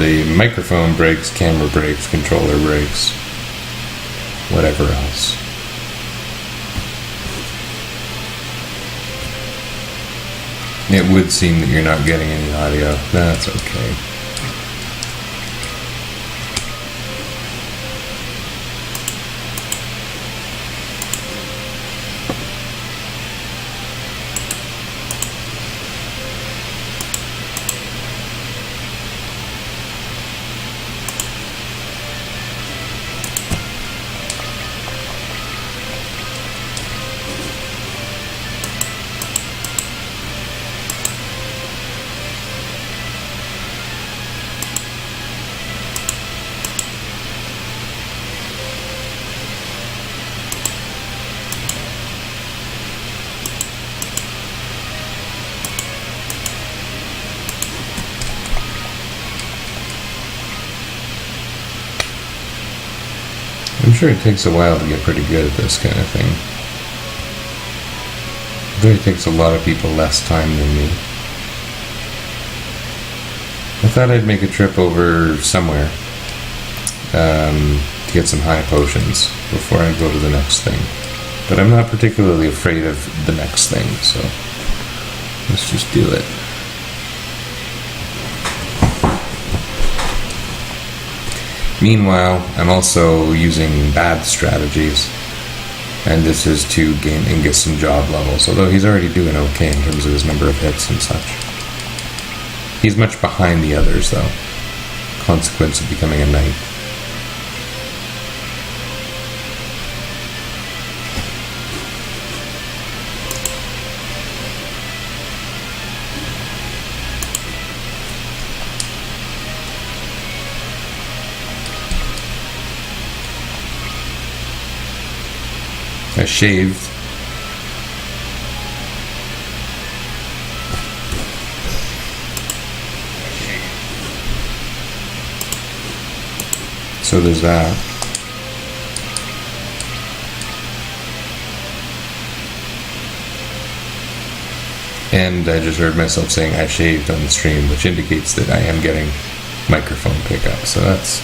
the microphone breaks, camera breaks, controller breaks, whatever else. It would seem that you're not getting any audio. That's okay. I'm sure it takes a while to get pretty good at this kind of thing. It really takes a lot of people less time than me. I thought I'd make a trip over somewhere to get some high potions before I go to the next thing. But I'm not particularly afraid of the next thing, so let's just do it. Meanwhile, I'm also using bad strategies, and this is to gain Ingus some job levels, although he's already doing okay in terms of his number of hits and such. He's much behind the others, though. Consequence of becoming a knight. I shaved. So there's that. And I just heard myself saying I shaved on the stream, which indicates that I am getting microphone pickup. So that's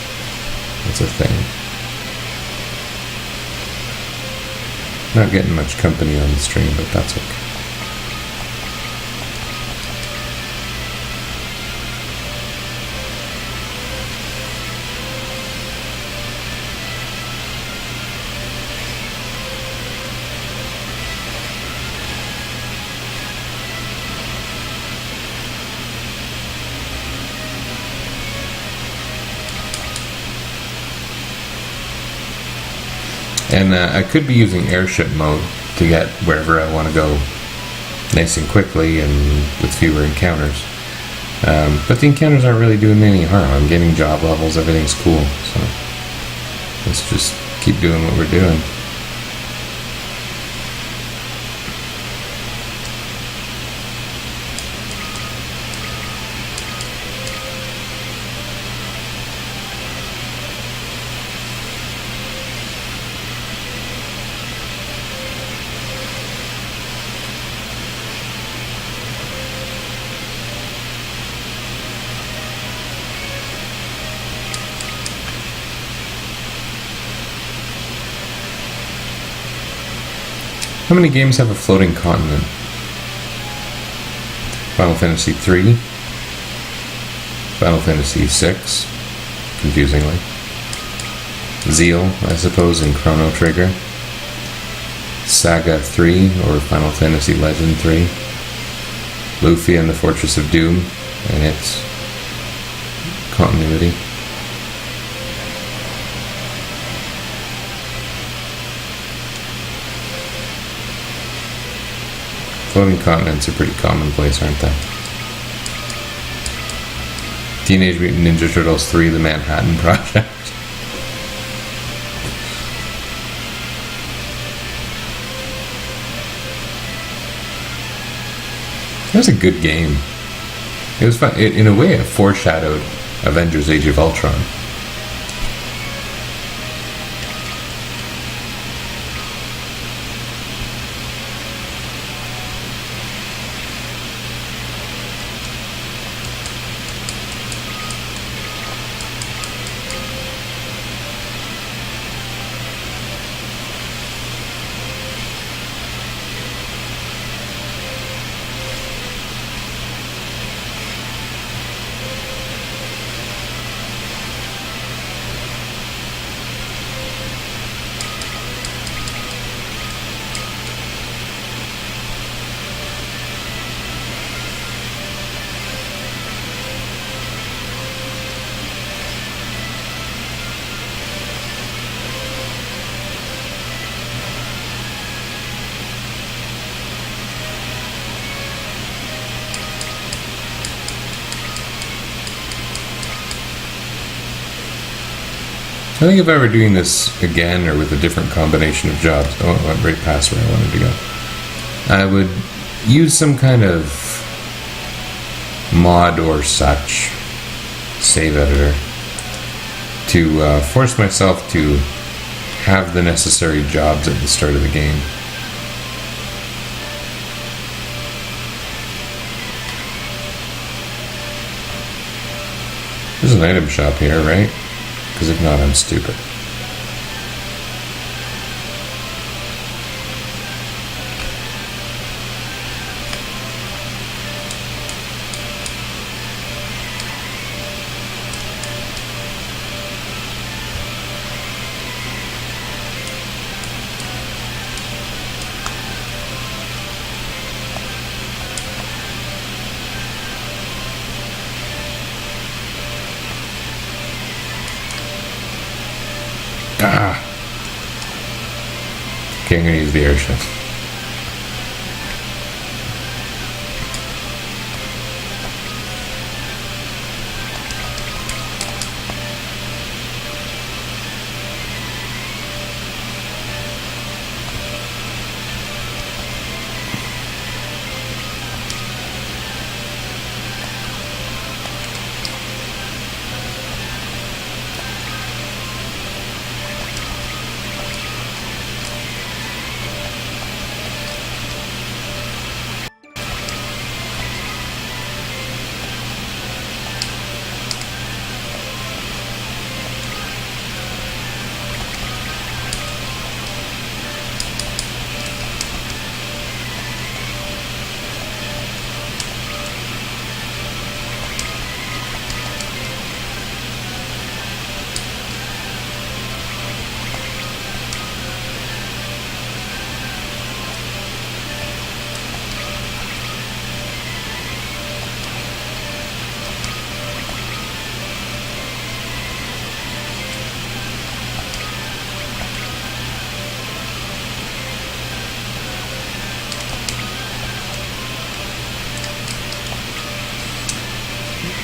a thing. Not getting much company on the stream, but that's okay. And I could be using airship mode to get wherever I want to go nice and quickly and with fewer encounters. But the encounters aren't really doing me any harm. I'm getting job levels, everything's cool. So let's just keep doing what we're doing. How many games have a floating continent? Final Fantasy III, Final Fantasy VI, confusingly, Zeal, I suppose, in Chrono Trigger, Saga 3, or Final Fantasy Legend 3, Lufia and the Fortress of Doom, and its continuity. Floating continents are pretty commonplace, aren't they? Teenage Mutant Ninja Turtles 3, The Manhattan Project. That was a good game. It was fun. In a way, it foreshadowed Avengers Age of Ultron. I think if I were doing this again or with a different combination of jobs, oh, it went right past where I wanted to go. I would use some kind of mod or such save editor to force myself to have the necessary jobs at the start of the game. There's an item shop here, right? Because if not, I'm stupid. Ah! Okay, I'm gonna use the airship.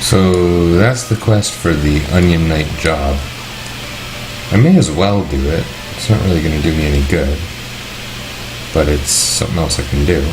So that's the quest for the Onion Knight job. I may as well do it. It's not really going to do me any good, but it's something else I can do.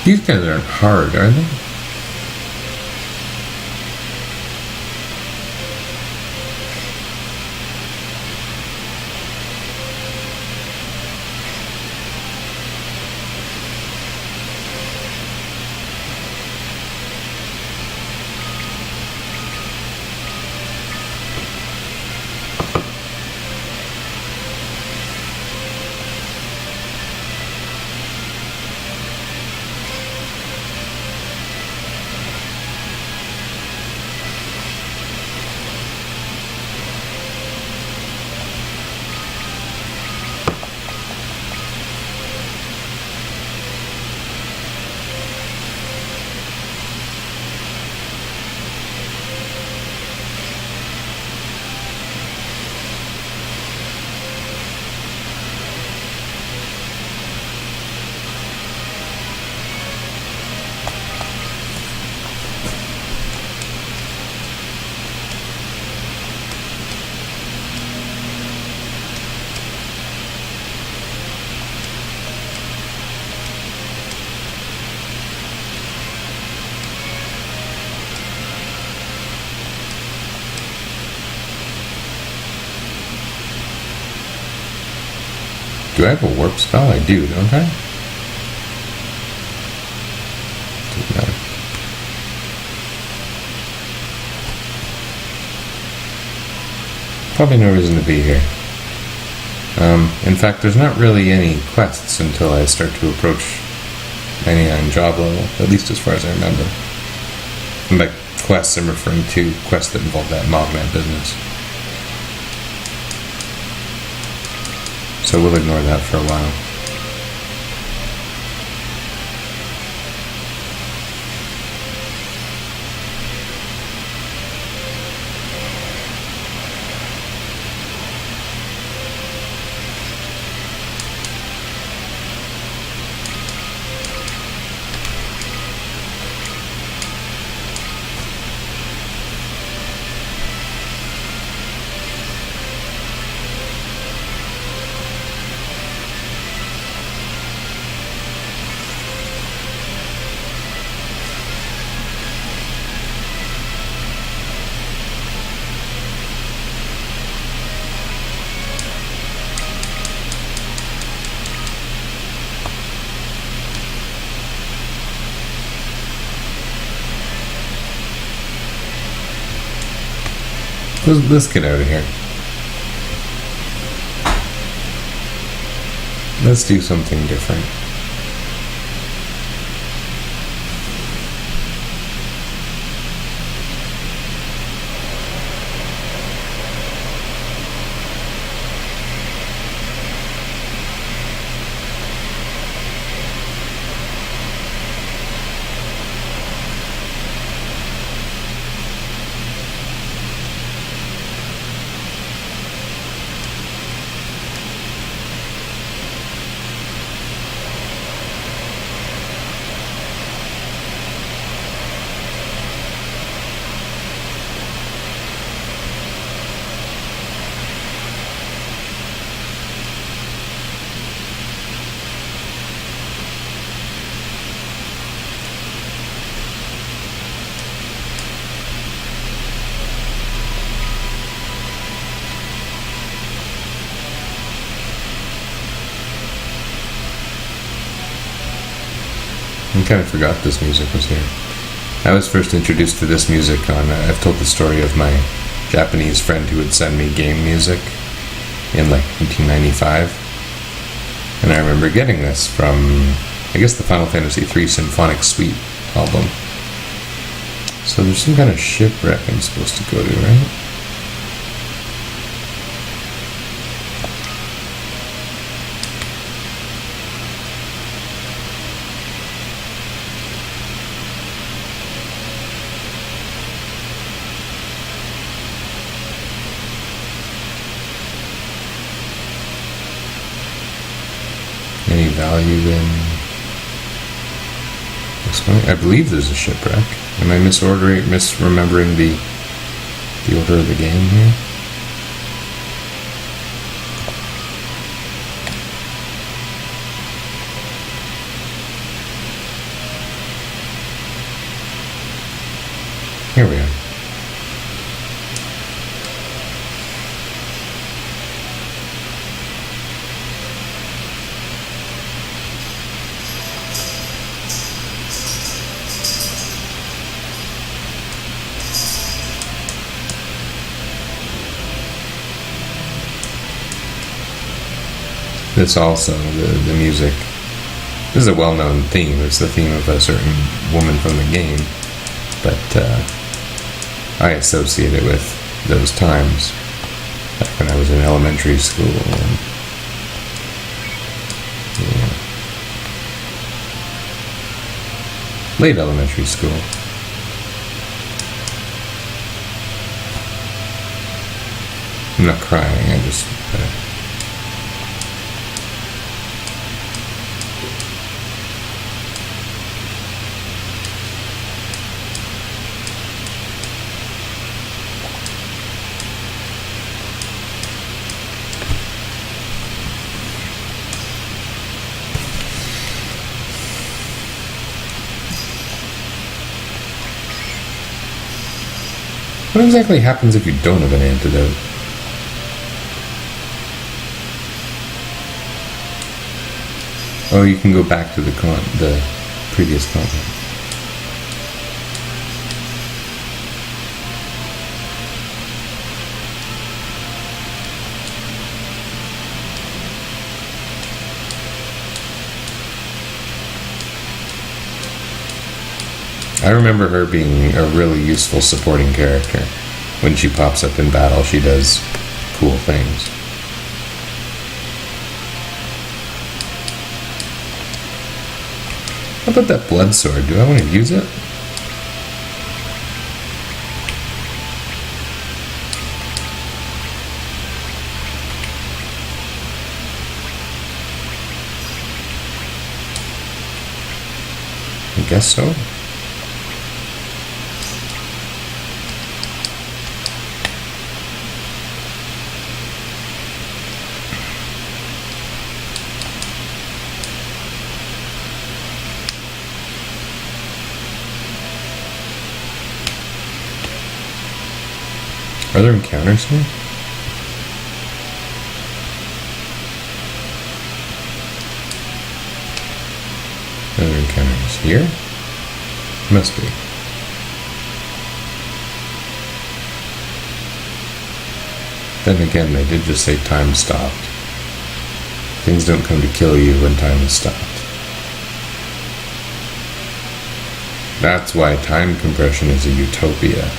These guys aren't hard, are they? Do I have a warp spell? I do, don't I? Doesn't matter. Probably no reason to be here. In fact, there's not really any quests until I start to approach 99 job level, at least as far as I remember. And by quests, I'm referring to quests that involve that Mogmat business. So we'll ignore that for a while. Let's get out of here. Let's do something different. I kind of forgot this music was here. I was first introduced to this music on, I've told the story of my Japanese friend who would send me game music in like 1995. And I remember getting this from, I guess, the Final Fantasy III Symphonic Suite album. So there's some kind of shipwreck I'm supposed to go to, right? Any value in exploring? I believe there's a shipwreck. Am I misremembering the order of the game here? Here we are. This also, the music, this is a well-known theme. It's the theme of a certain woman from the game, but I associate it with those times, back when I was in elementary school. And, yeah, late elementary school. I'm not crying, I just... What exactly happens if you don't have an antidote? Oh, you can go back to the previous continent. I remember her being a really useful supporting character. When she pops up in battle, she does cool things. How about that blood sword? Do I want to use it? I guess so. Are there encounters here? Are there encounters here? Must be. Then again, they did just say time stopped. Things don't come to kill you when time is stopped. That's why time compression is a utopia.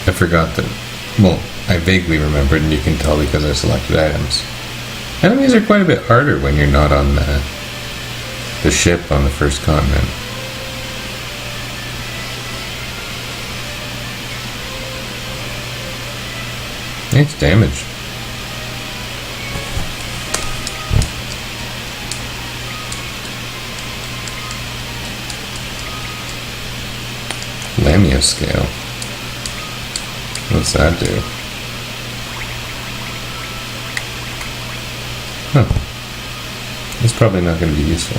I forgot that. Well, I vaguely remembered, and you can tell because I selected items. Enemies are quite a bit harder when you're not on the ship on the first continent. Nice damage. Lamia scale. What's that do? Huh. It's probably not going to be useful.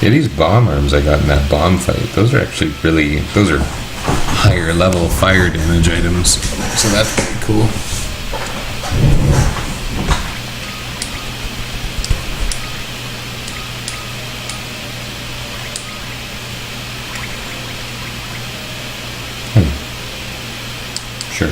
Yeah, these bomb arms I got in that bomb fight, those are actually really, those are higher level fire damage items. So that's pretty cool. Sure.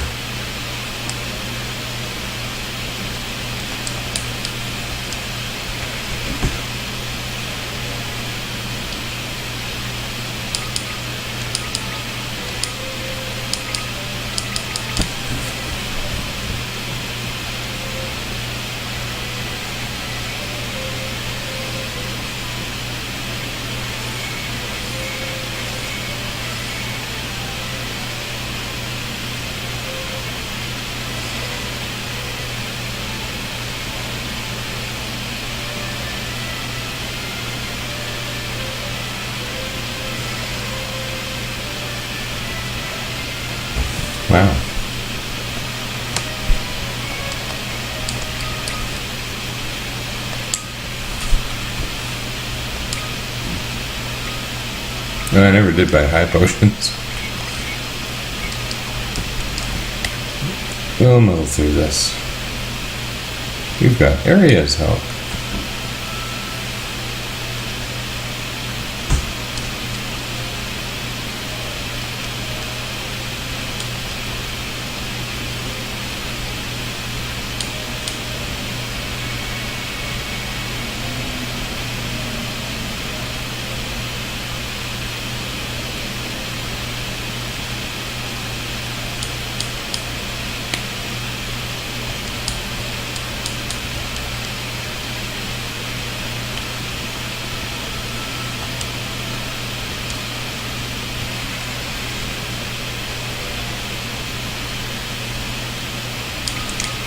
Wow. No, I never did buy high potions. We'll muddle through this. We've got Area's help.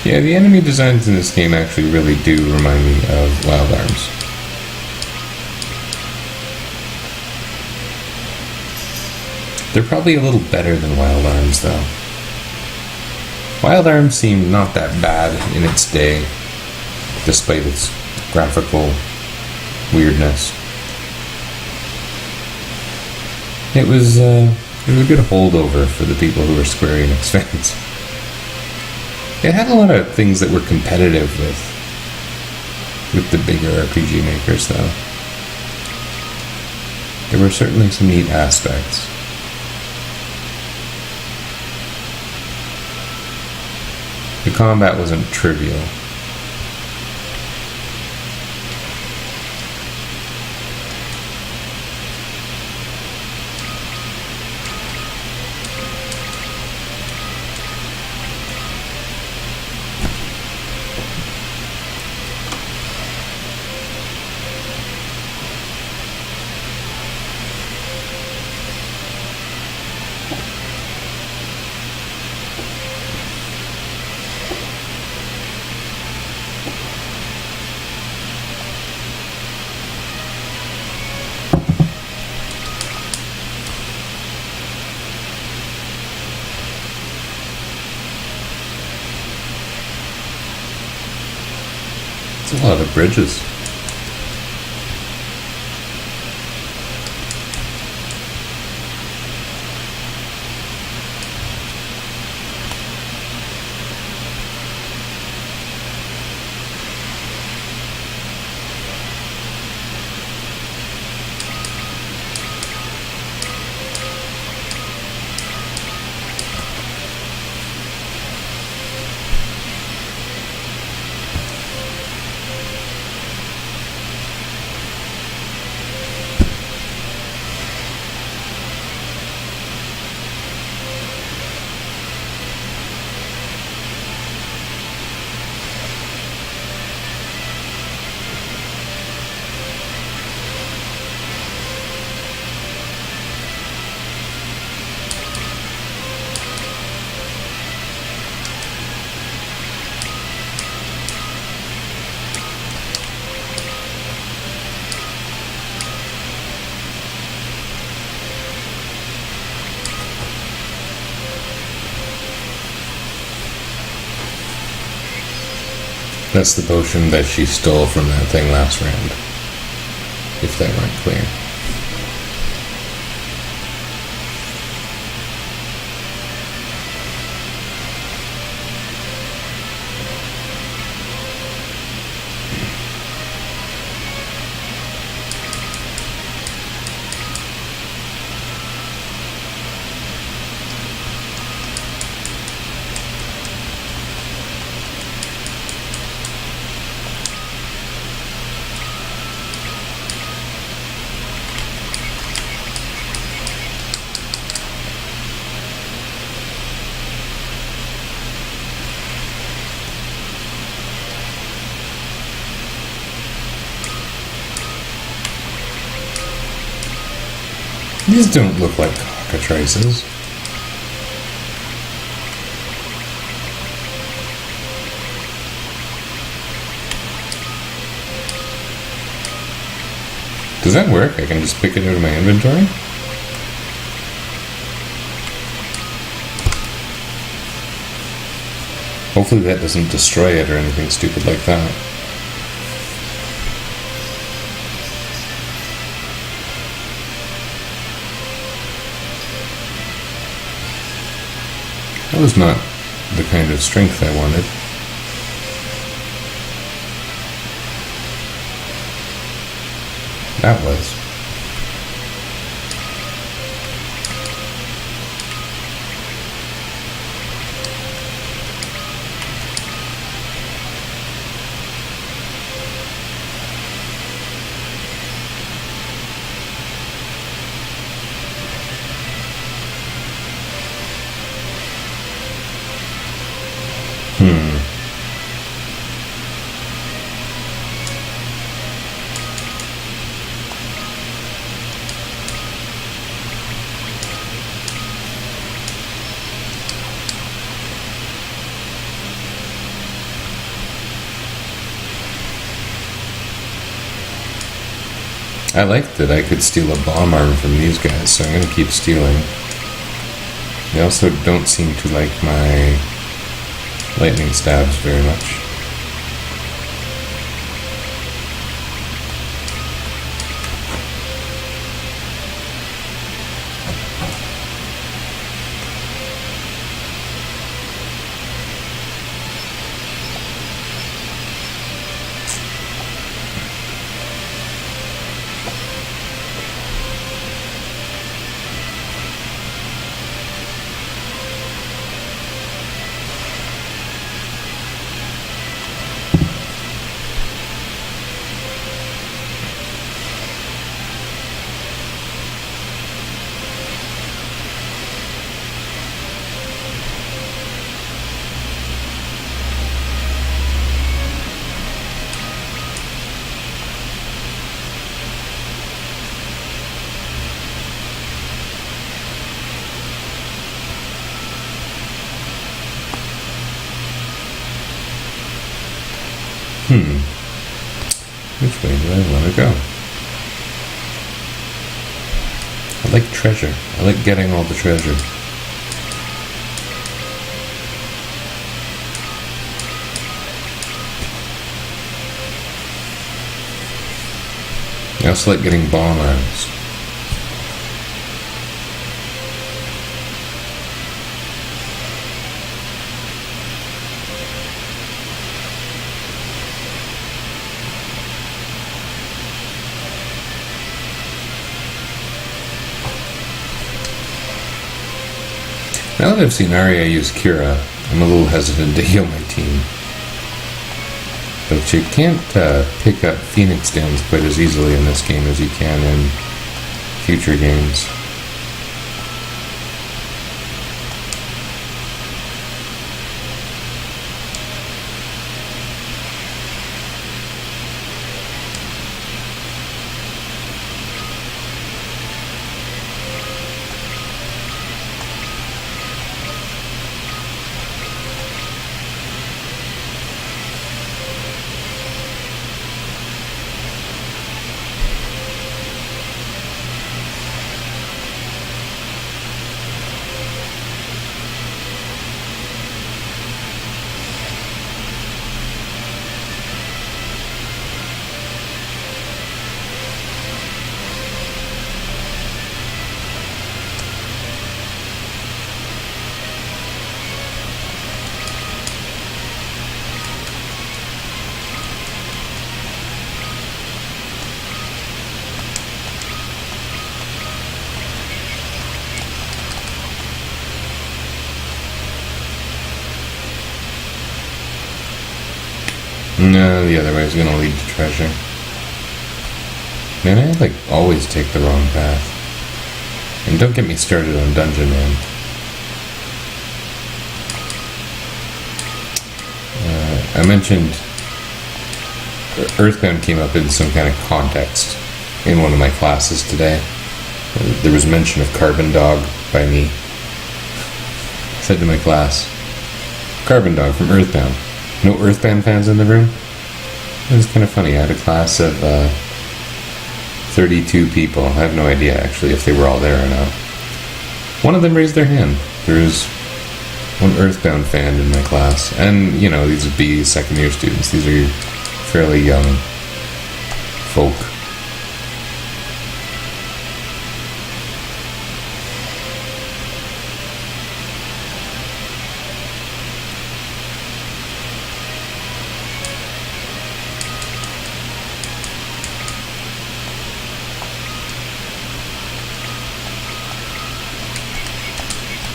Yeah, the enemy designs in this game actually really do remind me of Wild Arms. They're probably a little better than Wild Arms, though. Wild Arms seemed not that bad in its day, despite its graphical weirdness. It was a good holdover for the people who were Square Enix fans. It had a lot of things that were competitive with the bigger RPG makers, though. There were certainly some neat aspects. The combat wasn't trivial. It's a lot of bridges. That's the potion that she stole from that thing last round. If that weren't clear. These don't look like cockatrices. Does that work? I can just pick it out of my inventory? Hopefully that doesn't destroy it or anything stupid like that. That was not the kind of strength I wanted. That was. I liked that I could steal a bomb arm from these guys, so I'm going to keep stealing. They also don't seem to like my lightning stabs very much. Which way do I want to go? I like treasure. I like getting all the treasure. I also like getting bomb arms. Now that I've seen Arya use Kira, I'm a little hesitant to heal my team. But you can't pick up Phoenix Downs quite as easily in this game as you can in future games. No, the other way is gonna lead to treasure. Man, I like always take the wrong path. And don't get me started on Dungeon Man. I mentioned Earthbound came up in some kind of context in one of my classes today. There was mention of Carbon Dog by me. I said to my class, Carbon Dog from Earthbound. No Earthbound fans in the room? It was kind of funny. I had a class of 32 people. I have no idea actually if they were all there or not. One of them raised their hand. There was one Earthbound fan in my class. And, you know, these would be second year students. These are fairly young folk.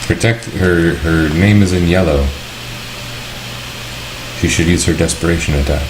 Protect her. Her name is in yellow. She should use her desperation attack.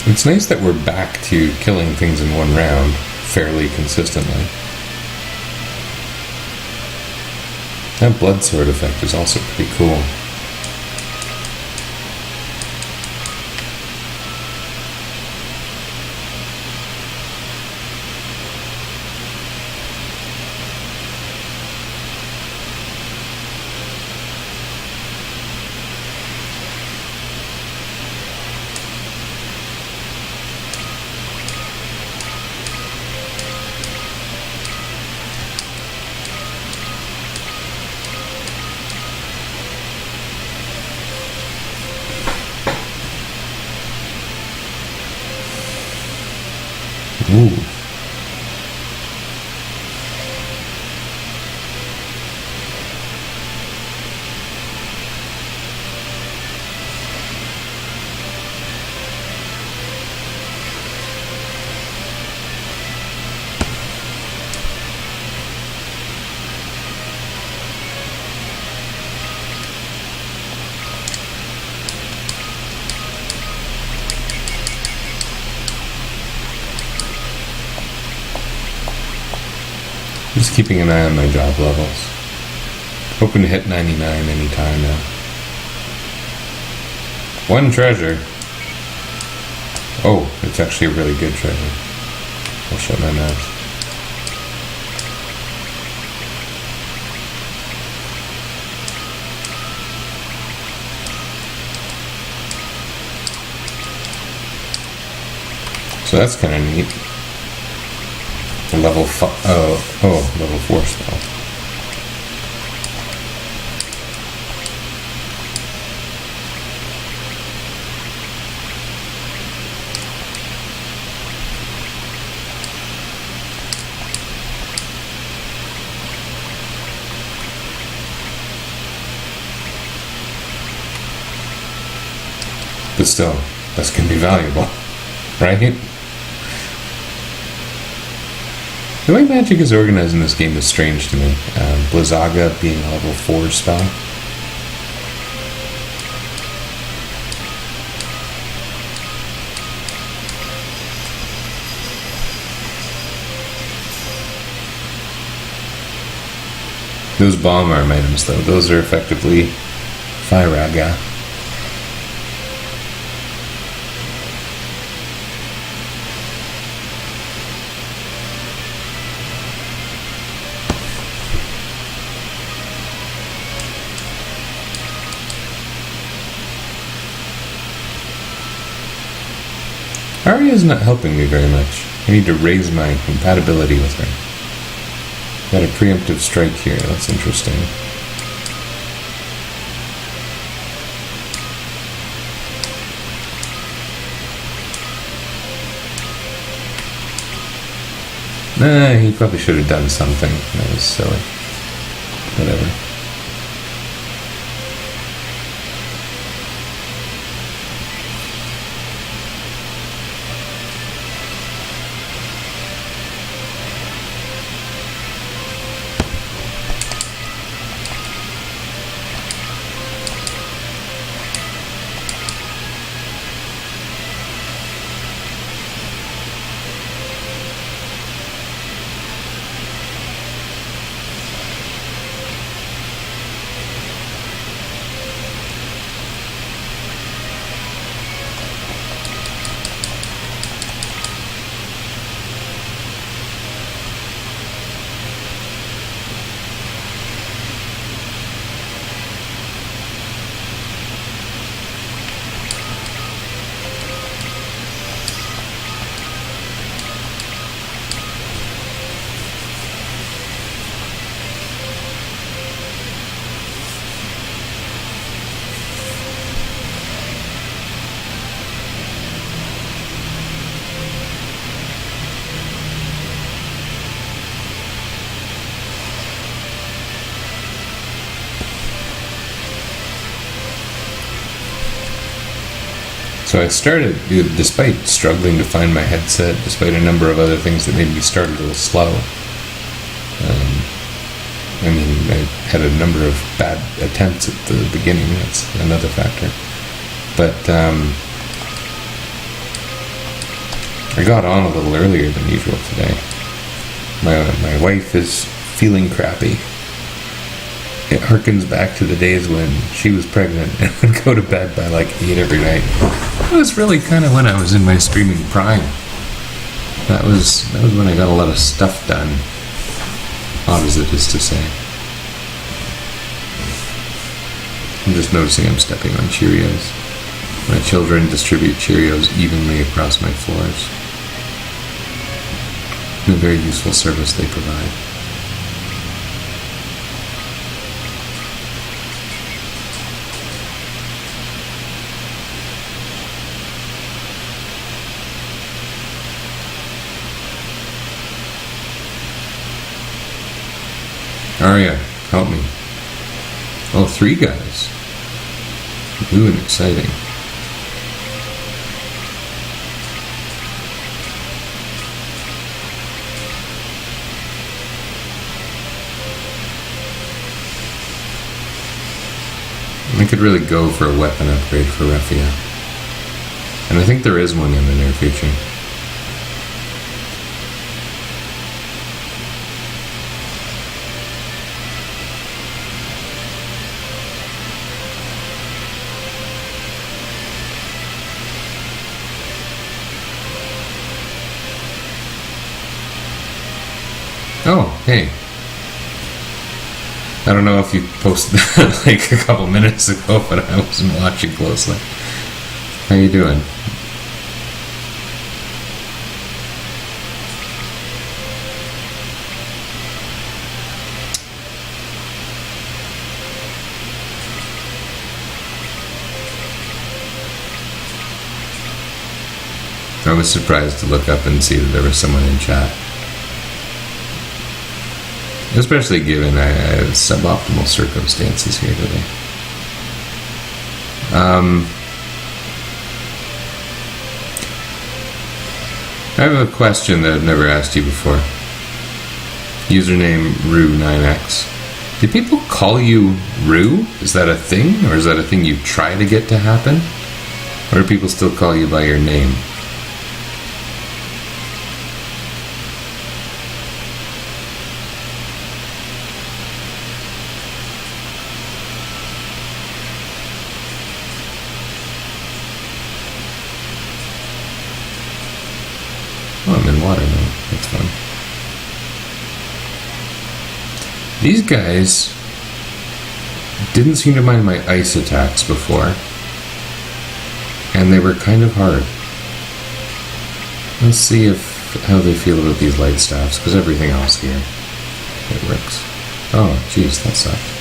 It's nice that we're back to killing things in one round fairly consistently. That blood sword effect is also pretty cool. Ooh. Just keeping an eye on my job levels. Hoping to hit 99 anytime now. One treasure. Oh, it's actually a really good treasure. I'll shut my mouth. So that's kind of neat. Level 5. Level 4 spell. But still, this can be valuable, right? The way magic is organized in this game is strange to me. Blizzaga being a level 4 spell. Those bomb arm items, though, those are effectively Firaga. Arya's not helping me very much. I need to raise my compatibility with her. Got a preemptive strike here, that's interesting. He probably should have done something. That was silly. Whatever. So I started, despite struggling to find my headset, despite a number of other things that made me start a little slow. I had a number of bad attempts at the beginning, that's another factor. But I got on a little earlier than usual today. My wife is feeling crappy. It harkens back to the days when she was pregnant and would go to bed by like 8 every night. It was really kind of when I was in my streaming prime. That was when I got a lot of stuff done. Odd as it is to say. I'm just noticing I'm stepping on Cheerios. My children distribute Cheerios evenly across my floors. A very useful service they provide. Arya, help me. Oh, 3 guys. New and exciting. I could really go for a weapon upgrade for Raffia. And I think there is one in the near future. Oh, hey. I don't know if you posted that like a couple minutes ago, but I wasn't watching closely. How you doing? I was surprised to look up and see that there was someone in chat. Especially given I have suboptimal circumstances here today. I have a question that I've never asked you before. Username Rue9x. Do people call you Rue? Is that a thing? Or is that a thing you try to get to happen? Or do people still call you by your name? Oh, I'm in water now. That's fun. These guys didn't seem to mind my ice attacks before. And they were kind of hard. Let's see how they feel about these light staffs, because everything else here, it works. Oh, jeez, that sucked.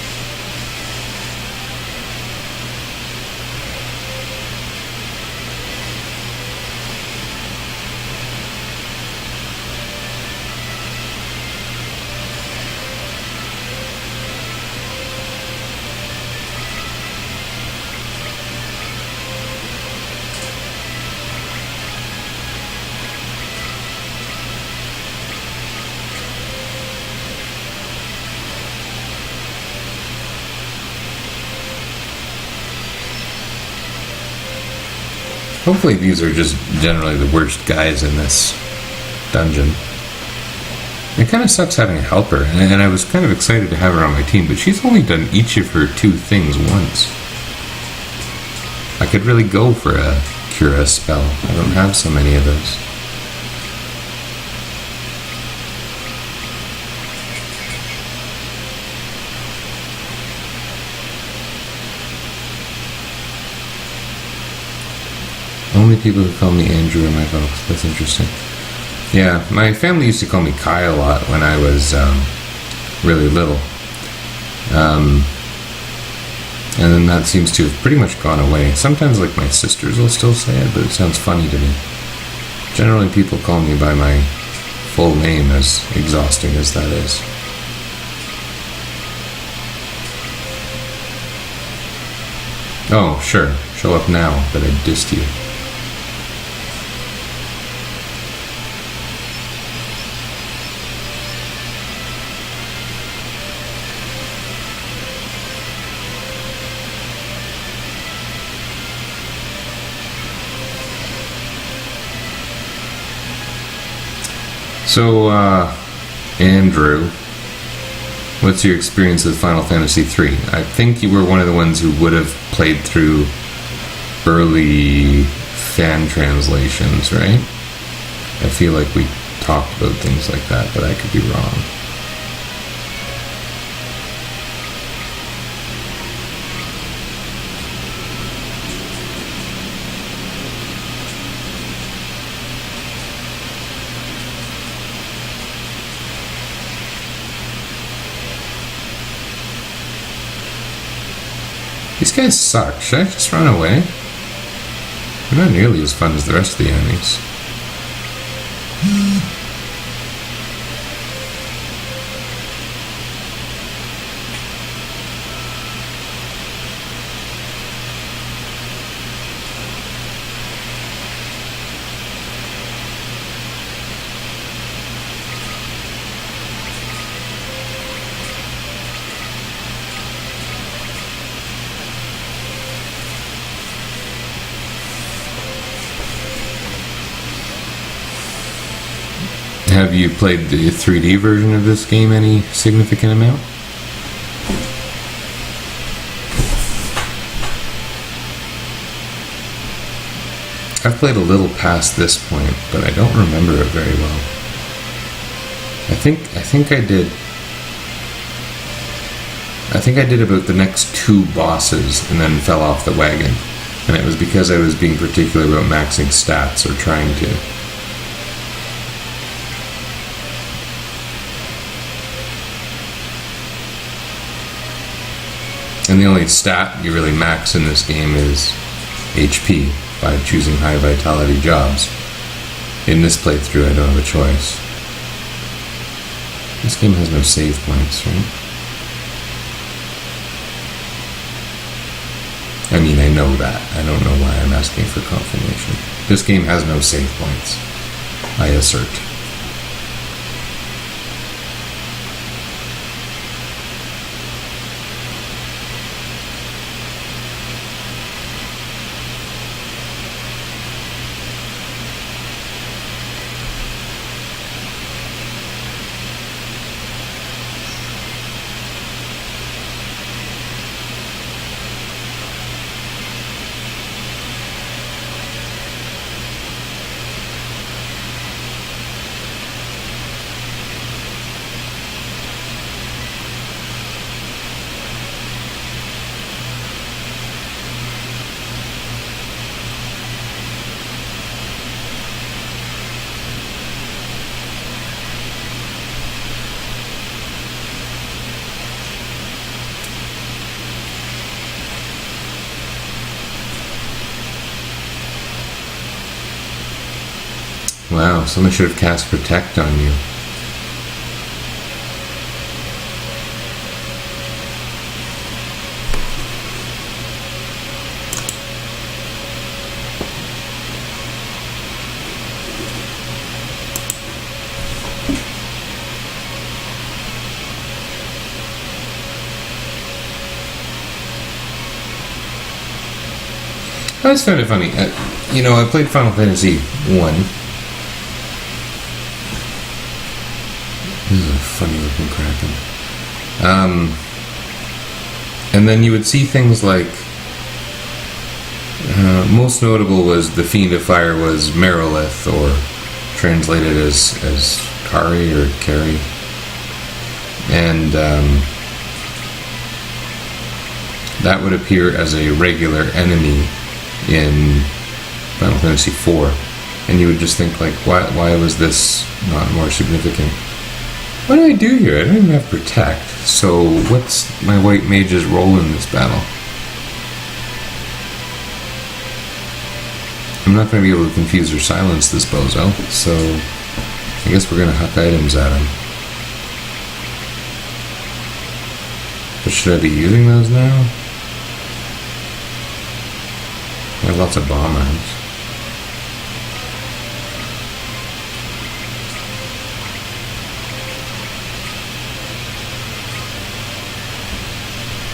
Hopefully these are just generally the worst guys in this dungeon. It kind of sucks having a helper, and I was kind of excited to have her on my team, but she's only done each of her 2 things once. I could really go for a Cura spell. I don't have so many of those. Only people who call me Andrew are my folks. That's interesting. Yeah, my family used to call me Kai a lot when I was really little. And then that seems to have pretty much gone away. Sometimes, like, my sisters will still say it, but it sounds funny to me. Generally, people call me by my full name, as exhausting as that is. Oh, sure. Show up now that I dissed you. So, Andrew, what's your experience with Final Fantasy III? I think you were one of the ones who would have played through early fan translations, right? I feel like we talked about things like that, but I could be wrong. These guys suck. Should I just run away? They're not nearly as fun as the rest of the enemies. Have you played the 3D version of this game any significant amount? I've played a little past this point, but I don't remember it very well. I think I did about the next 2 bosses and then fell off the wagon. And it was because I was being particular about maxing stats, or trying to. And the only stat you really max in this game is HP, by choosing high vitality jobs. In this playthrough, I don't have a choice. This game has no save points, right? I mean, I know that. I don't know why I'm asking for confirmation. This game has no save points, I assert. Wow, someone should have cast Protect on you. I always found it funny. I played Final Fantasy 1. This is a funny looking Kraken. And then you would see things like, most notable was the Fiend of Fire was Merilith, or translated as Kari or Kari. And that would appear as a regular enemy in Final Fantasy IV. And you would just think, like, why was this not more significant? What do I do here? I don't even have Protect. So what's my white mage's role in this battle? I'm not going to be able to confuse or silence this bozo, so I guess we're going to huck items at him. But should I be using those now? I have lots of bomb arms.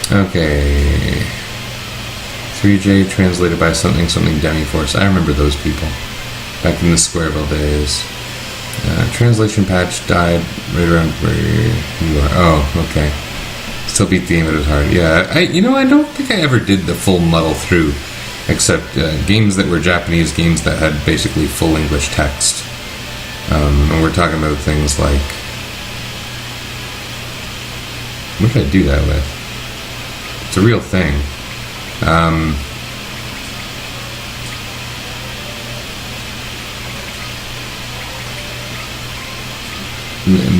Okay. 3J translated by something Demi-Force. I remember those people. Back in the Squareville days. Translation patch died right around where you are. Oh, okay. Still beat the game, it was hard. Yeah, I don't think I ever did the full muddle through, except games that were Japanese games that had basically full English text. And we're talking about things like... What did I do that with? It's a real thing.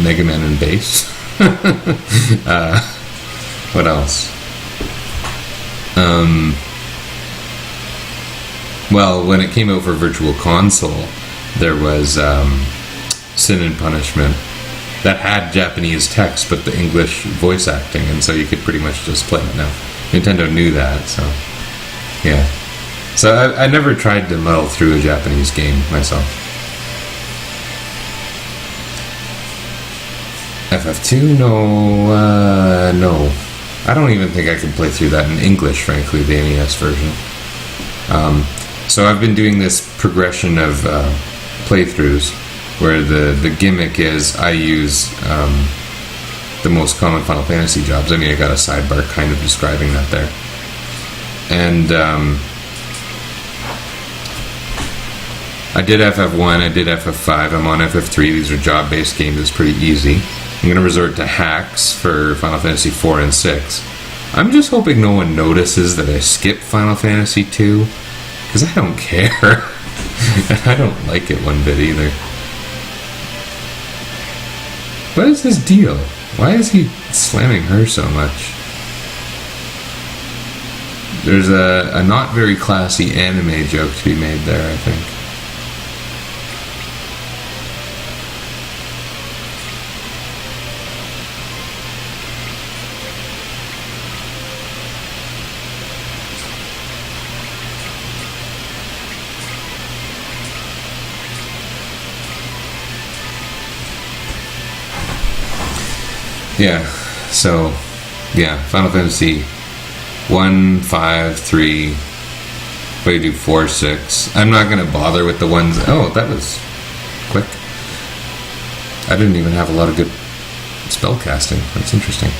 Mega Man and Bass. What else? Well, when it came out for Virtual Console, there was Sin and Punishment that had Japanese text but the English voice acting, and so you could pretty much just play it now. Nintendo knew that, so yeah. So I never tried to muddle through a Japanese game myself. FF2? No. I don't even think I can play through that in English, frankly, the NES version. So I've been doing this progression of playthroughs where the gimmick is I use the most common Final Fantasy jobs. I mean, I got a sidebar kind of describing that there. And I did FF1, I did FF5, I'm on FF3. These are job-based games, it's pretty easy. I'm going to resort to hacks for Final Fantasy 4 and 6. I'm just hoping no one notices that I skipped Final Fantasy 2, because I don't care. And I don't like it one bit either. What is his deal? Why is he slamming her so much? There's a not very classy anime joke to be made there, I think. Yeah, so, yeah, Final Fantasy 1, 5, 3, what do you do, 4, 6. I'm not going to bother with the ones... Oh, that was quick. I didn't even have a lot of good spell casting. That's interesting.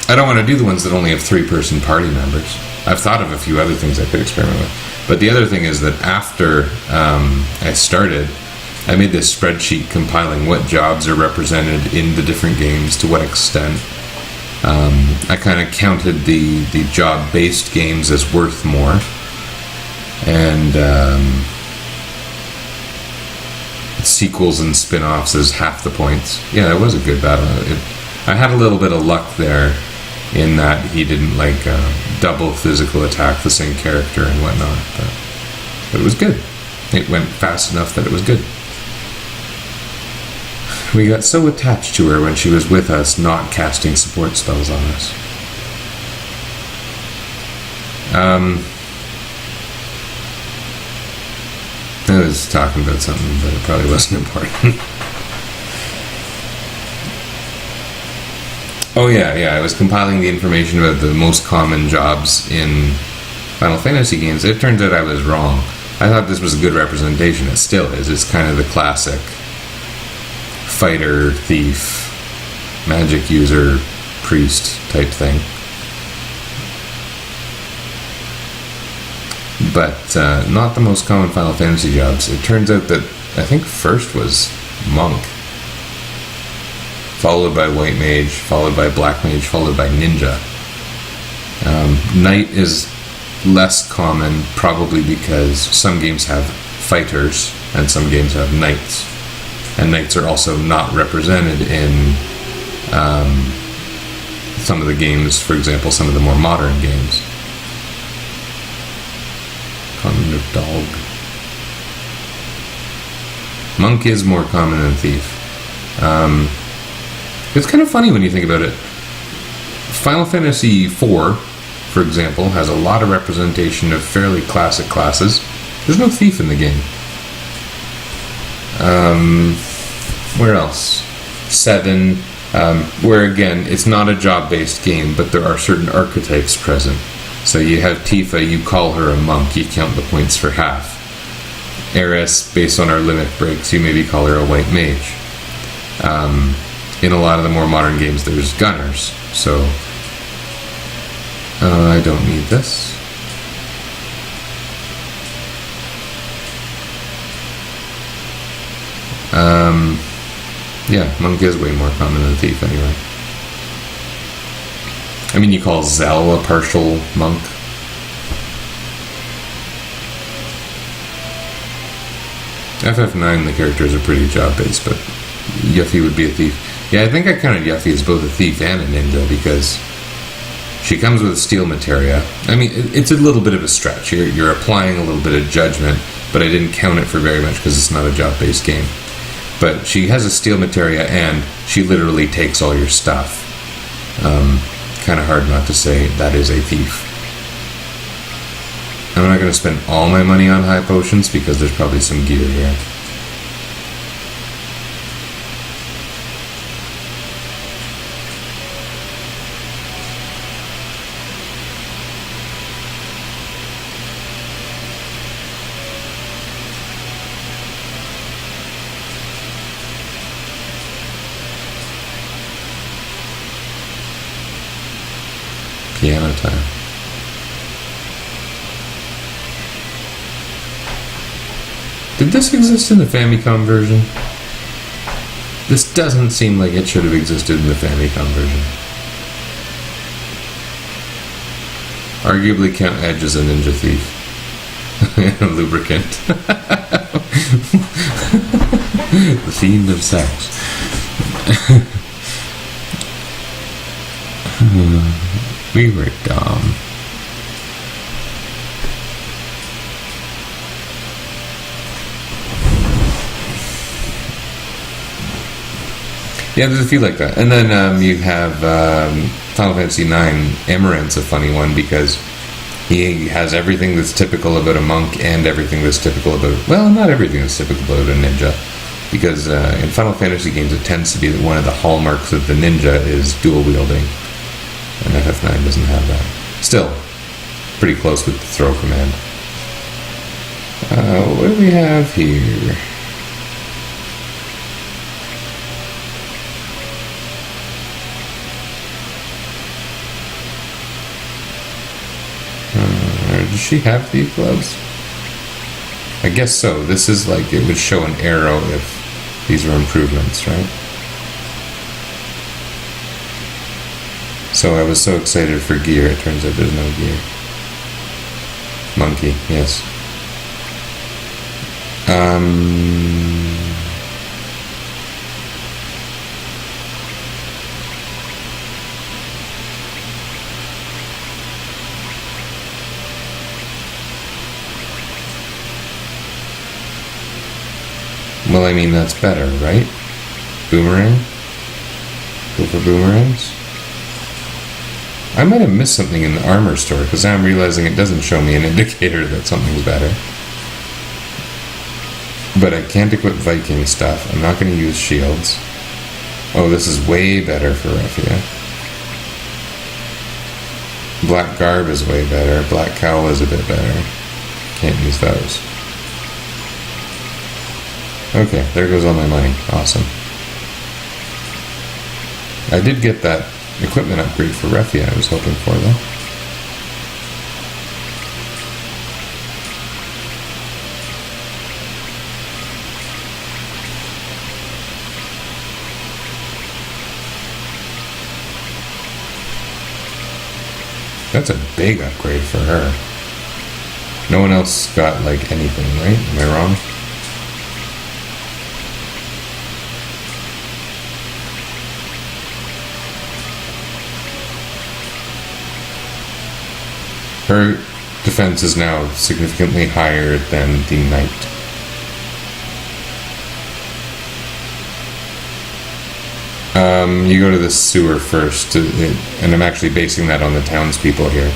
I don't want to do the ones that only have 3-person party members. I've thought of a few other things I could experiment with. But the other thing is that after I started... I made this spreadsheet compiling what jobs are represented in the different games, to what extent. I kind of counted the job-based games as worth more. And sequels and spin-offs as half the points. Yeah, it was a good battle. I had a little bit of luck there in that he didn't double physical attack the same character and whatnot. But it was good. It went fast enough that it was good. We got so attached to her when she was with us, not casting support spells on us. I was talking about something, but it probably wasn't important. Oh yeah. I was compiling the information about the most common jobs in Final Fantasy games. It turns out I was wrong. I thought this was a good representation. It still is. It's kind of the classic fighter, thief, magic user, priest type thing. But not the most common Final Fantasy jobs. It turns out that I think first was monk, followed by white mage, followed by black mage, followed by ninja. Knight is less common, probably because some games have fighters and some games have knights. And knights are also not represented in some of the games, for example, some of the more modern games. Common of dog. Monk is more common than thief. It's kind of funny when you think about it. Final Fantasy IV, for example, has a lot of representation of fairly classic classes. There's no thief in the game. Where else? 7, where again, it's not a job-based game, but there are certain archetypes present. So you have Tifa, you call her a monk, you count the points for half. Eris, based on our limit breaks, you maybe call her a white mage. In a lot of the more modern games, there's gunners. So, I don't need this. Yeah, monk is way more common than thief anyway. I mean, you call Zell a partial monk. FF9, the characters are pretty job-based, but Yuffie would be a thief. Yeah, I think I counted Yuffie as both a thief and a ninja, because she comes with steel materia. I mean, it's a little bit of a stretch. You're applying a little bit of judgment, but I didn't count it for very much because it's not a job-based game. But she has a steel materia, and she literally takes all your stuff. Kind of hard not to say that is a thief. I'm not going to spend all my money on high potions because there's probably some gear here. Piano time. Did this exist in the Famicom version? This doesn't seem like it should have existed in the Famicom version. Arguably count Edge as a ninja thief. Lubricant. The fiend of sex. We were dumb. Yeah, there's a few like that. And then you have Final Fantasy IX. Amarant's a funny one because he has everything that's typical about a monk and everything that's typical about... Well, not everything that's typical about a ninja. Because in Final Fantasy games it tends to be that one of the hallmarks of the ninja is dual wielding. And FF9 doesn't have that. Still, pretty close with the throw command. What do we have here? Does she have thief gloves? I guess so. This is like, it would show an arrow if these were improvements, right? So I was so excited for gear, it turns out there's no gear. Monkey, yes. Well, I mean, that's better, right? Boomerang? Go for boomerangs? I might have missed something in the armor store, because now I'm realizing it doesn't show me an indicator that something's better. But I can't equip Viking stuff. I'm not going to use shields. Oh, this is way better for Raphia. Black Garb is way better. Black Cowl is a bit better. Can't use those. Okay, there goes all my money. Awesome. I did get that equipment upgrade for Refia I was hoping for, though. That's a big upgrade for her. No one else got, like, anything, right? Am I wrong? Her defense is now significantly higher than the knight. You go to the sewer first, and I'm actually basing that on the townspeople here.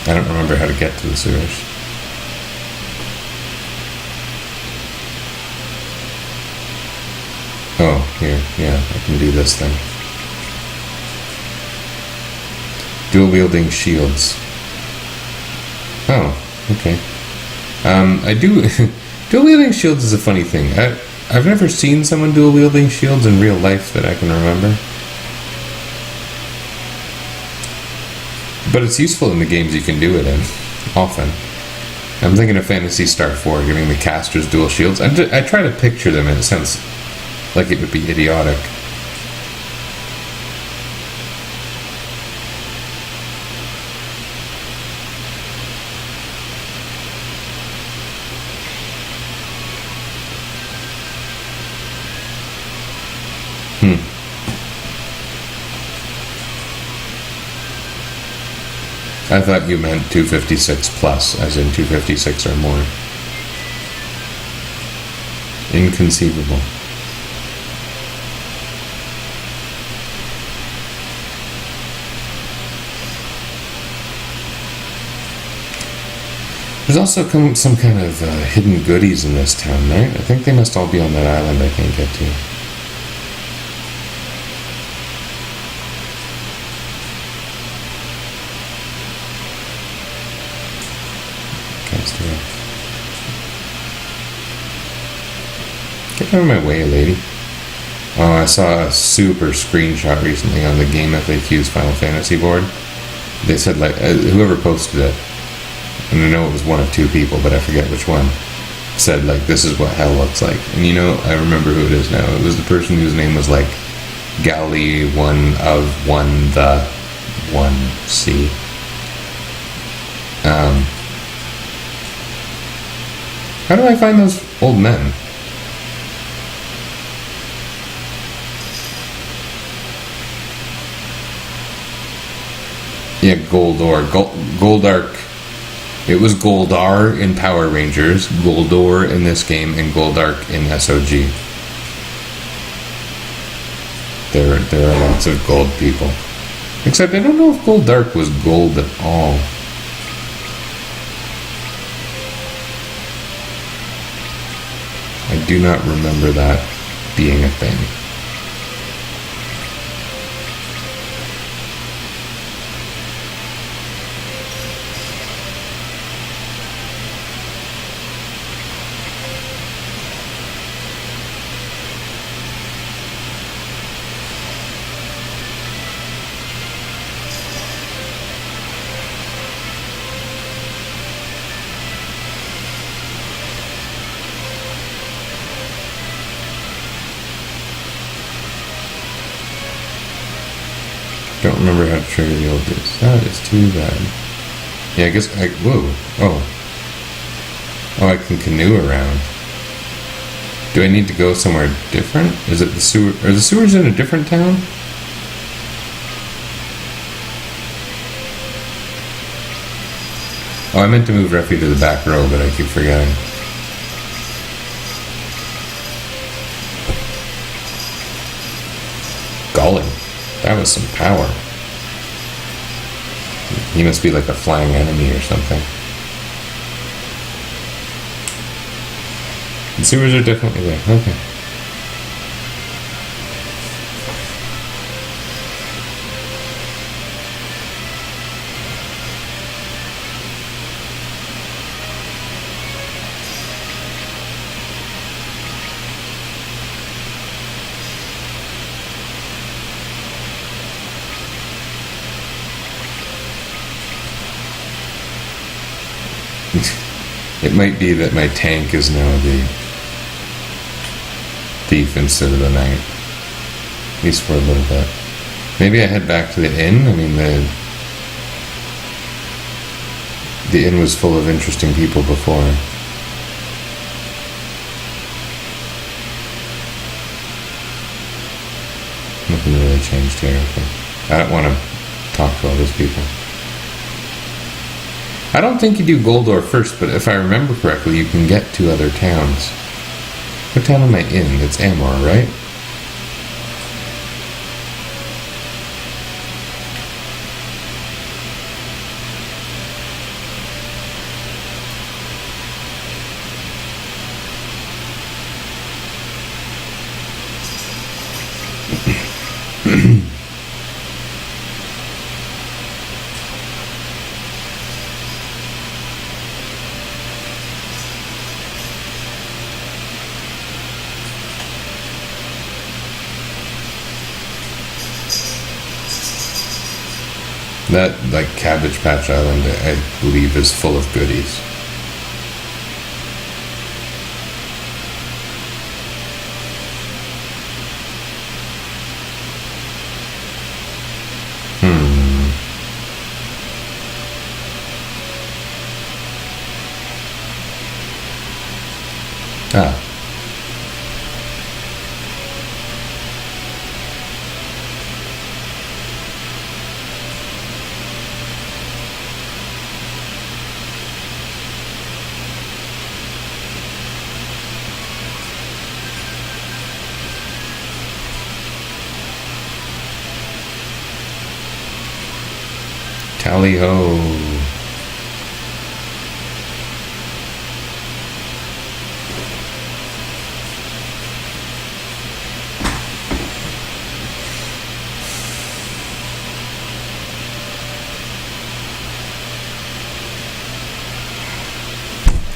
I don't remember how to get to the sewers. Oh, here, yeah, I can do this thing. Dual wielding shields. Oh, okay. I do. Dual wielding shields is a funny thing. I've never seen someone dual wielding shields in real life that I can remember. But it's useful in the games you can do it in, often. I'm thinking of Phantasy Star 4, giving the casters dual shields. I try to picture them, and it sounds like it would be idiotic. I thought you meant 256 plus, as in 256 or more. Inconceivable. There's also some kind of hidden goodies in this town, right? I think they must all be on that island I can't get to. Get out of my way, lady. Oh, I saw a super screenshot recently on the Game FAQ's Final Fantasy board. They said, like, whoever posted it, and I know it was one of two people, but I forget which one, said, like, this is what hell looks like. And you know, I remember who it is now. It was the person whose name was, like, Galley 1 of 1 the 1C. How do I find those old men? Yeah, Goldor. Goldark. It was Goldar in Power Rangers, Goldor in this game, and Goldark in SOG. There are lots of gold people. Except I don't know if Goldark was gold at all. I do not remember that being a thing. Don't remember how to trigger the old dudes. That is too bad. Yeah, I guess whoa. Oh, I can canoe around. Do I need to go somewhere different? Is it the sewer? Are the sewers in a different town? Oh, I meant to move Refi to the back row, but I keep forgetting. Golly. That was some power. He must be like a flying enemy or something. The sewers are definitely there. Okay. It might be that my tank is now the thief instead of the knight. At least for a little bit. Maybe I head back to the inn. I mean, the inn was full of interesting people before. Nothing really changed here. Okay. I don't want to talk to all those people. I don't think you do Goldor first, but if I remember correctly, you can get to other towns. What town am I in? It's Amur, right? That, like, Cabbage Patch Island, I believe, is full of goodies. Ah. Tally ho.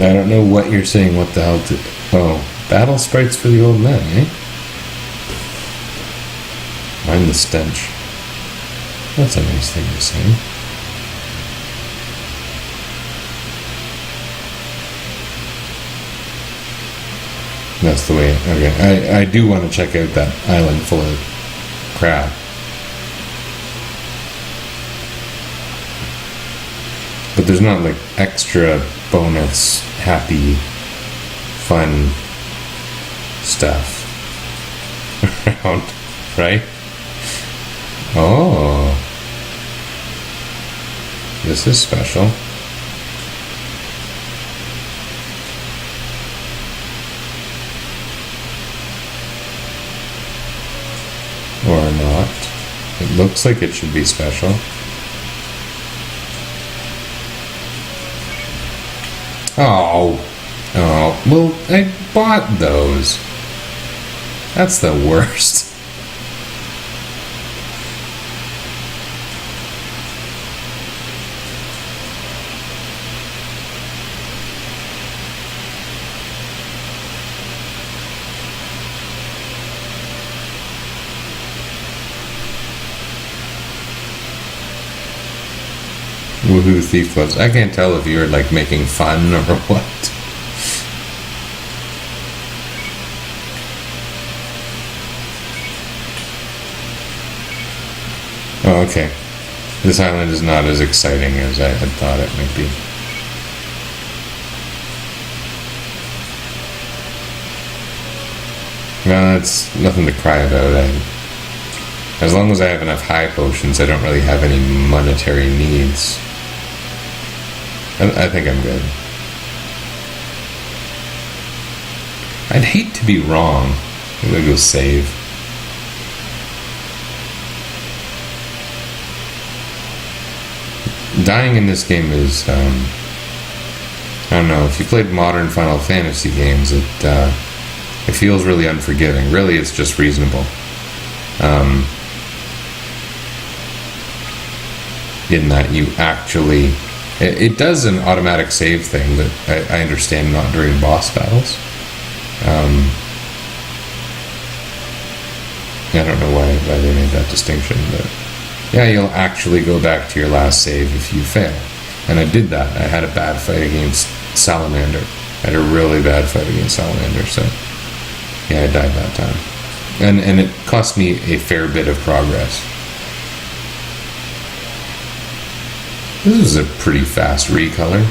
I don't know what you're saying. What the hell? Oh, battle sprites for the old men, eh? Mind the stench. That's a nice thing to say. That's the way. Okay, I do want to check out that island full of crap. But there's not like extra bonus, happy, fun stuff around, right? Oh, this is special. Or not. It looks like it should be special. Oh, well, I bought those. That's the worst. Woohoo Thief Gloves. I can't tell if you're like making fun or what. Oh, okay. This island is not as exciting as I had thought it might be. Well, it's nothing to cry about. As long as I have enough high potions, I don't really have any monetary needs. I think I'm good. I'd hate to be wrong. I'm gonna go save. dying in this game is, I don't know, if you played modern Final Fantasy games, it feels really unforgiving. Really, it's just reasonable. In that you actually... It does an automatic save thing that I understand not during boss battles. I don't know why they made that distinction, but yeah, you'll actually go back to your last save if you fail. And I did that. I had a bad fight against Salamander. I had a really bad fight against Salamander, so yeah, I died that time. And it cost me a fair bit of progress. This is a pretty fast recolor.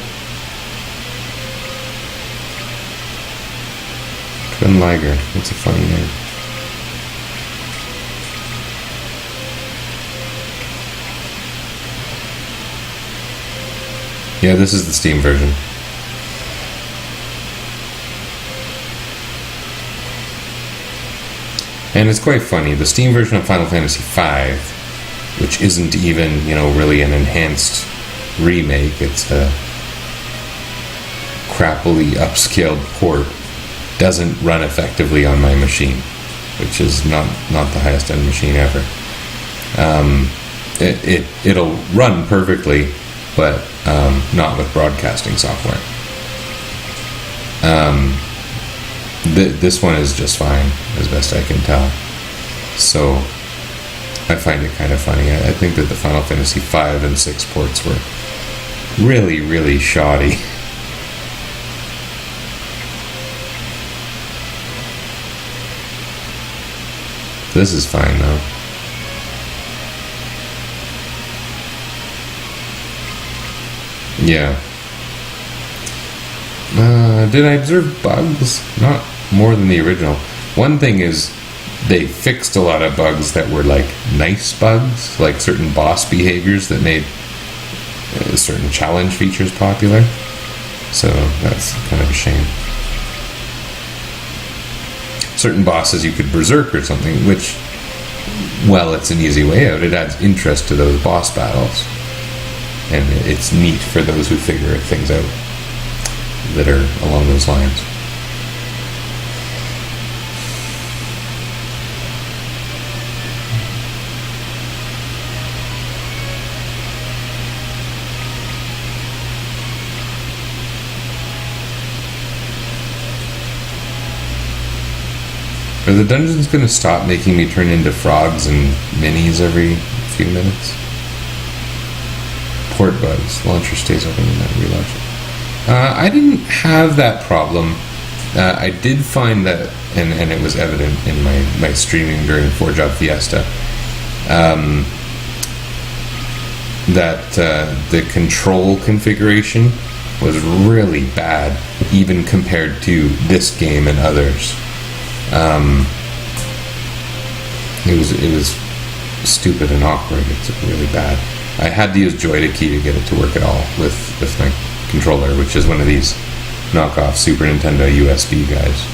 Twin Liger, that's a funny name. Yeah, this is the Steam version. And it's quite funny. The Steam version of Final Fantasy V, which isn't even, really an enhanced remake, it's a crappily upscaled port, doesn't run effectively on my machine, which is not the highest end machine ever. It'll run perfectly, but not with broadcasting software. This one is just fine, as best I can tell. So I find it kind of funny. I think that the Final Fantasy V and 6 ports were really, really shoddy. This is fine, though. Yeah. Did I observe bugs? Not more than the original. One thing is, they fixed a lot of bugs that were like nice bugs, like certain boss behaviors that made certain challenge features popular. So that's kind of a shame. Certain bosses you could berserk or something, which, well, it's an easy way out. It adds interest to those boss battles. And it's neat for those who figure things out that are along those lines. Are the dungeons going to stop making me turn into frogs and minis every few minutes? Port bugs. Launcher stays open and then relaunch it. I didn't have that problem. I did find that, and it was evident in my streaming during 4-Job Fiesta, that the control configuration was really bad, even compared to this game and others. It was stupid and awkward. It's really bad. I had to use Joy-to key to get it to work at all with my controller, which is one of these knockoff Super Nintendo USB guys.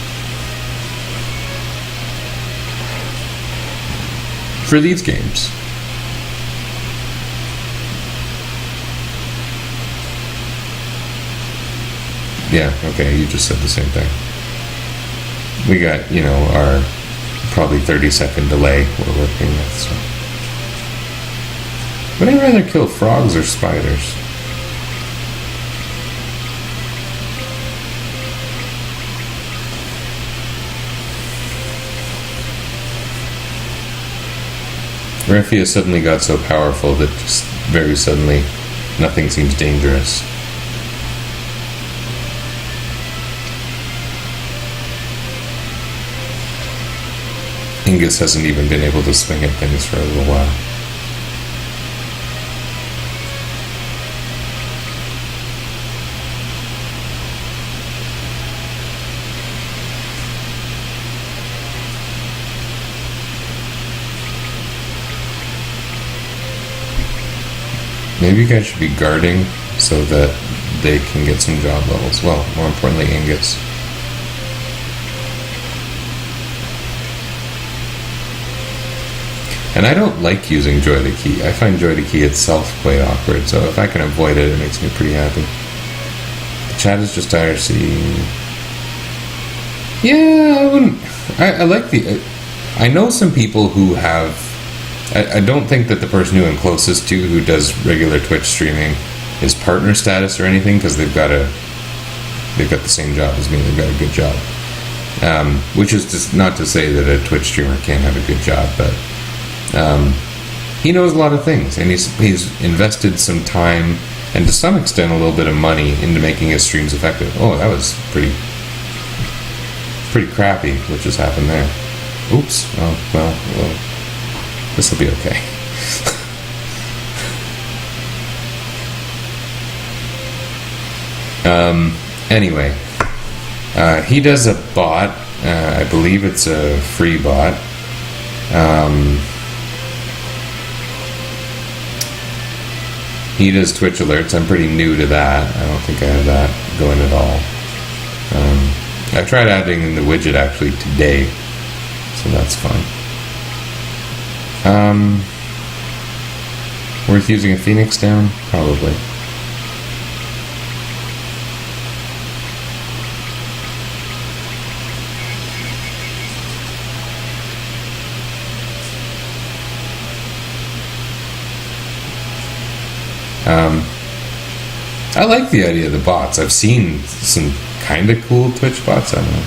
For these games. Yeah, okay, you just said the same thing. We got, our probably 30-second delay we're working with, so. Would I rather kill frogs or spiders? Raphia suddenly got so powerful that just very suddenly nothing seems dangerous. Ingus hasn't even been able to swing at things for a little while. Maybe you guys should be guarding so that they can get some job levels. Well, more importantly, Ingus. And I don't like using Joy the Key. I find Joy the Key itself quite awkward, so if I can avoid it, it makes me pretty happy. The chat is just IRC. Yeah, I wouldn't... I like the... I know some people who have... I don't think that the person who I'm closest to who does regular Twitch streaming is partner status or anything, because they've got the same job as me. They've got a good job. Which is just not to say that a Twitch streamer can't have a good job, but he knows a lot of things, and he's invested some time and to some extent a little bit of money into making his streams effective. Oh, that was pretty crappy, what just happened there. Oops. Oh, well, this will be okay. Anyway, he does a bot. I believe it's a free bot. He does Twitch alerts. I'm pretty new to that. I don't think I have that going at all. I tried adding in the widget actually today, so that's fun. Worth using a Phoenix down? Probably. I like the idea of the bots. I've seen some kind of cool Twitch bots. I don't know.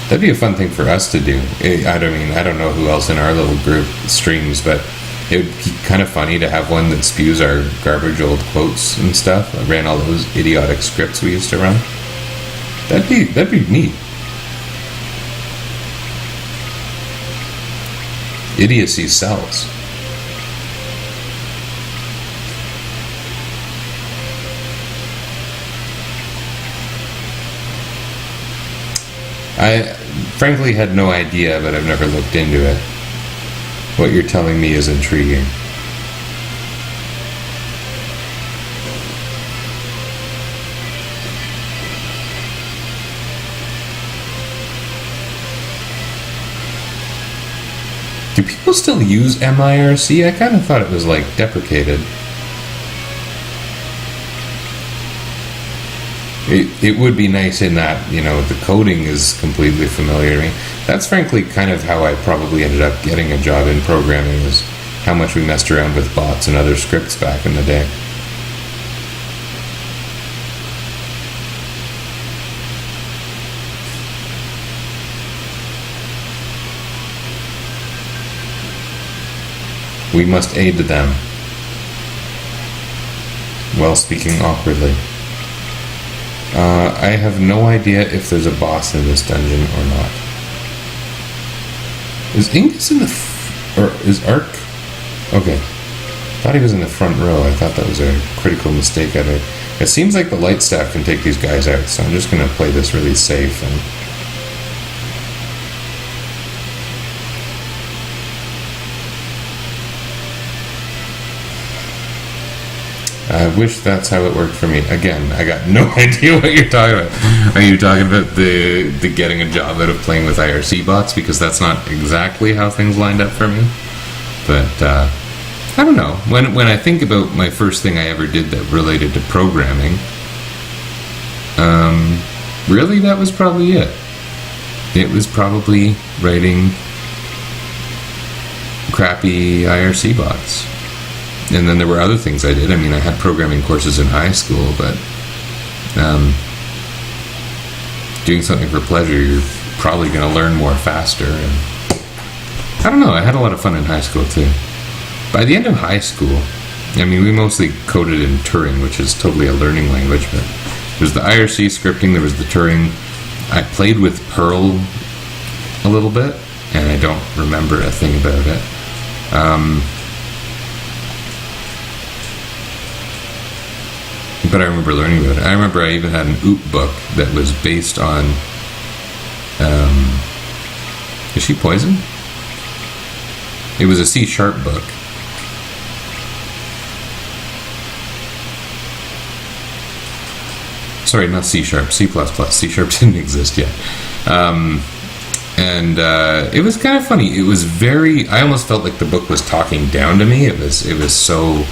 That'd be a fun thing for us to do. I don't know who else in our little group streams, but it would be kind of funny to have one that spews our garbage old quotes and stuff. I ran all those idiotic scripts we used to run. That'd be neat. Idiocy sells. I frankly had no idea, but I've never looked into it. What you're telling me is intriguing. Do people still use MIRC? I kind of thought it was like deprecated. It would be nice in that, the coding is completely familiar to me. That's frankly kind of how I probably ended up getting a job in programming, was how much we messed around with bots and other scripts back in the day. We must aid them. While speaking awkwardly. I have no idea if there's a boss in this dungeon or not. Is Ingus in the... or is Ark... Okay. Thought he was in the front row. I thought that was a critical mistake I made. It seems like the light staff can take these guys out, so I'm just going to play this really safe and... I wish that's how it worked for me. Again, I got no idea what you're talking about. Are you talking about the getting a job out of playing with IRC bots? Because that's not exactly how things lined up for me. But, I don't know. When I think about my first thing I ever did that related to programming, really, that was probably it. It was probably writing crappy IRC bots. And then there were other things I did. I mean, I had programming courses in high school, but doing something for pleasure, you're probably going to learn more faster. And I don't know. I had a lot of fun in high school, too. By the end of high school, I mean, we mostly coded in Turing, which is totally a learning language, but there's the IRC scripting, there was the Turing. I played with Perl a little bit, and I don't remember a thing about it. But I remember learning about it. I remember I even had an OOP book that was based on... is she poison? It was a C# book. Sorry, not C#, C++. C# didn't exist yet. And it was kind of funny. It was I almost felt like the book was talking down to me. It was so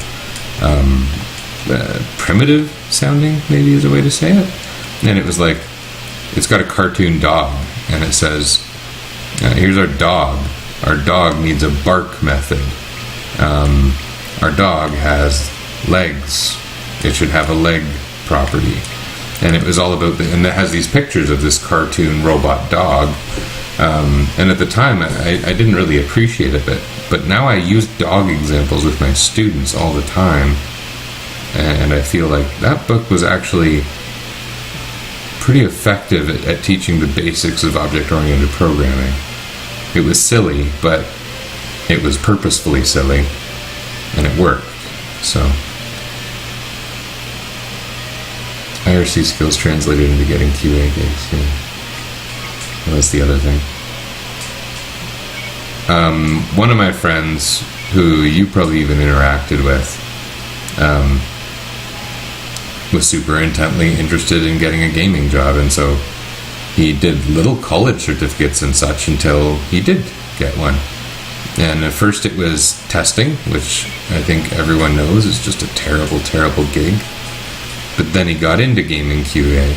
primitive sounding, maybe is a way to say it. And it was like, it's got a cartoon dog, and it says, here's our dog. Our dog needs a bark method. Our dog has legs. It should have a leg property. And it was all about, and it has these pictures of this cartoon robot dog. And at the time, I didn't really appreciate it, but now I use dog examples with my students all the time. And I feel like that book was actually pretty effective at teaching the basics of object-oriented programming. It was silly, but it was purposefully silly, and it worked. So, IRC skills translated into getting QA gigs. Yeah. Well, that's the other thing. One of my friends, who you probably even interacted with, was super intently interested in getting a gaming job, and so he did little college certificates and such until he did get one. And at first it was testing, which I think everyone knows is just a terrible, terrible gig. But then he got into gaming QA.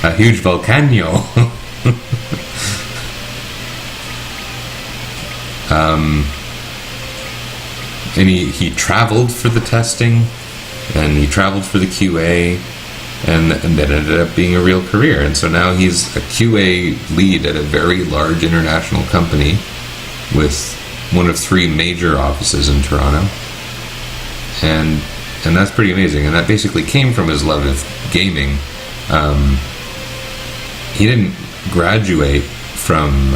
A huge volcano. And he traveled for the testing, and he traveled for the QA, and that ended up being a real career. And so now he's a QA lead at a very large international company with one of 3 major offices in Toronto. And that's pretty amazing. And that basically came from his love of gaming. He didn't graduate from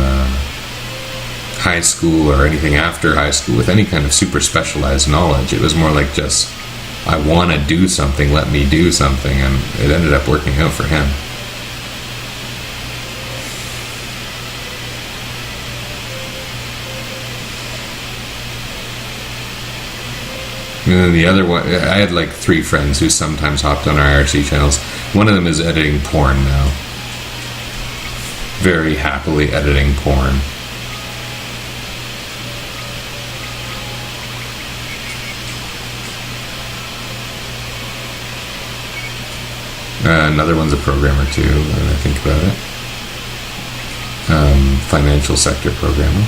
high school or anything after high school with any kind of super specialized knowledge. It was more like just, I want to do something, let me do something, and it ended up working out for him. And then the other one, I had like 3 friends who sometimes hopped on our IRC channels. One of them is editing porn now. Very happily editing porn. Another one's a programmer too, when I think about it. Financial sector programmer.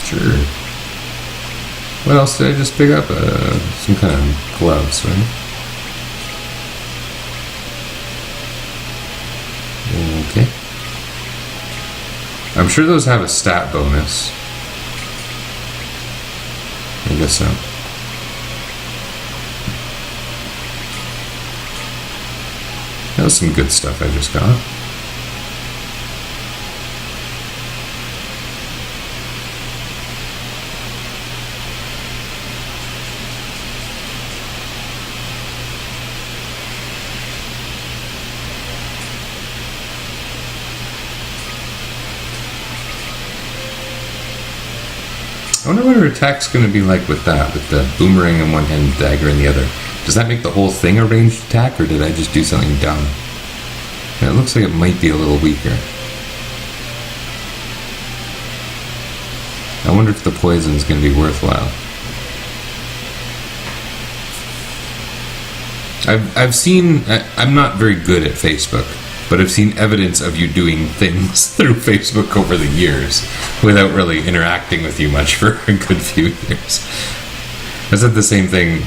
Sure. What else did I just pick up? Some kind of gloves, right? Okay. I'm sure those have a stat bonus. I guess so. That was some good stuff I just got. I wonder what her attack's going to be like with that, with the boomerang in one hand, dagger in the other. Does that make the whole thing a ranged attack, or did I just do something dumb? Yeah, it looks like it might be a little weaker. I wonder if the poison's going to be worthwhile. I've seen... I'm not very good at Facebook, but I've seen evidence of you doing things through Facebook over the years without really interacting with you much for a good few years. I said the same thing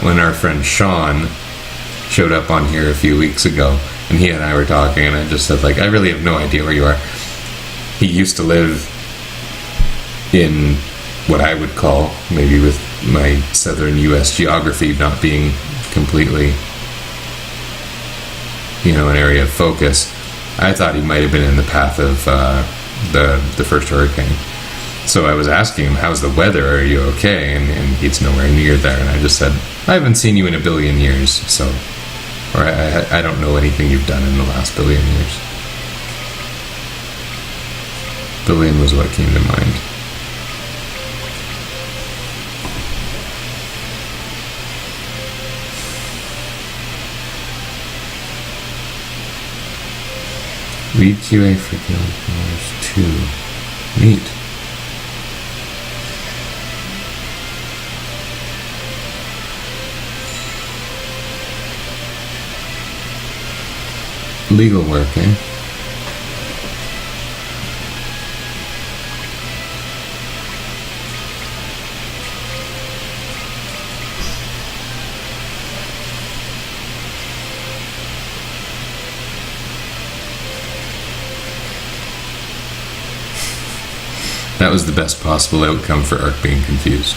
when our friend Sean showed up on here a few weeks ago, and he and I were talking, and I just said, like, I really have no idea where you are. He used to live in what I would call, maybe with my southern U.S. geography not being completely, an area of focus, I thought he might have been in the path of the first hurricane. So I was asking him, how's the weather? Are you okay? And he's nowhere near there. And I just said, I haven't seen you in a billion years, so... Or I don't know anything you've done in the last billion years. Billion was what came to mind. Read QA for Goldor 2. Neat. Legal work, eh? That was the best possible outcome for Ark being confused.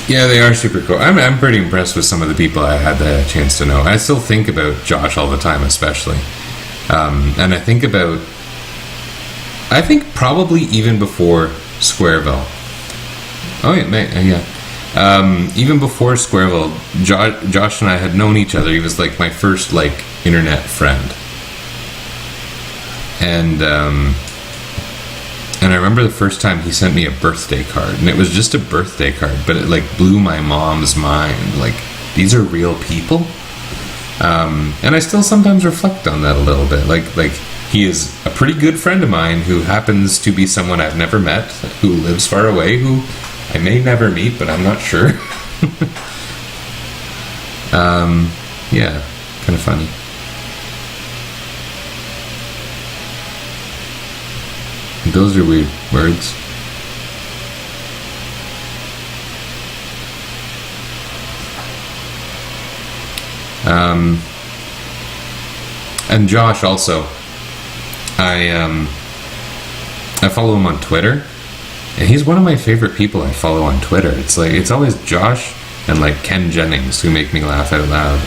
Yeah, they are super cool. I'm pretty impressed with some of the people I had the chance to know. I still think about Josh all the time, especially. And I think probably even before Squareville. Oh, yeah. Even before Squareville, Josh and I had known each other. He was like my first, like, internet friend. And I remember the first time he sent me a birthday card, and it was just a birthday card, but it like blew my mom's mind. Like, these are real people, and I still sometimes reflect on that a little bit. Like he is a pretty good friend of mine who happens to be someone I've never met, who lives far away, who I may never meet, but I'm not sure. Yeah, kind of funny. Those are weird words. And Josh also. I follow him on Twitter, and he's one of my favorite people I follow on Twitter. It's like it's always Josh and like Ken Jennings who make me laugh out loud.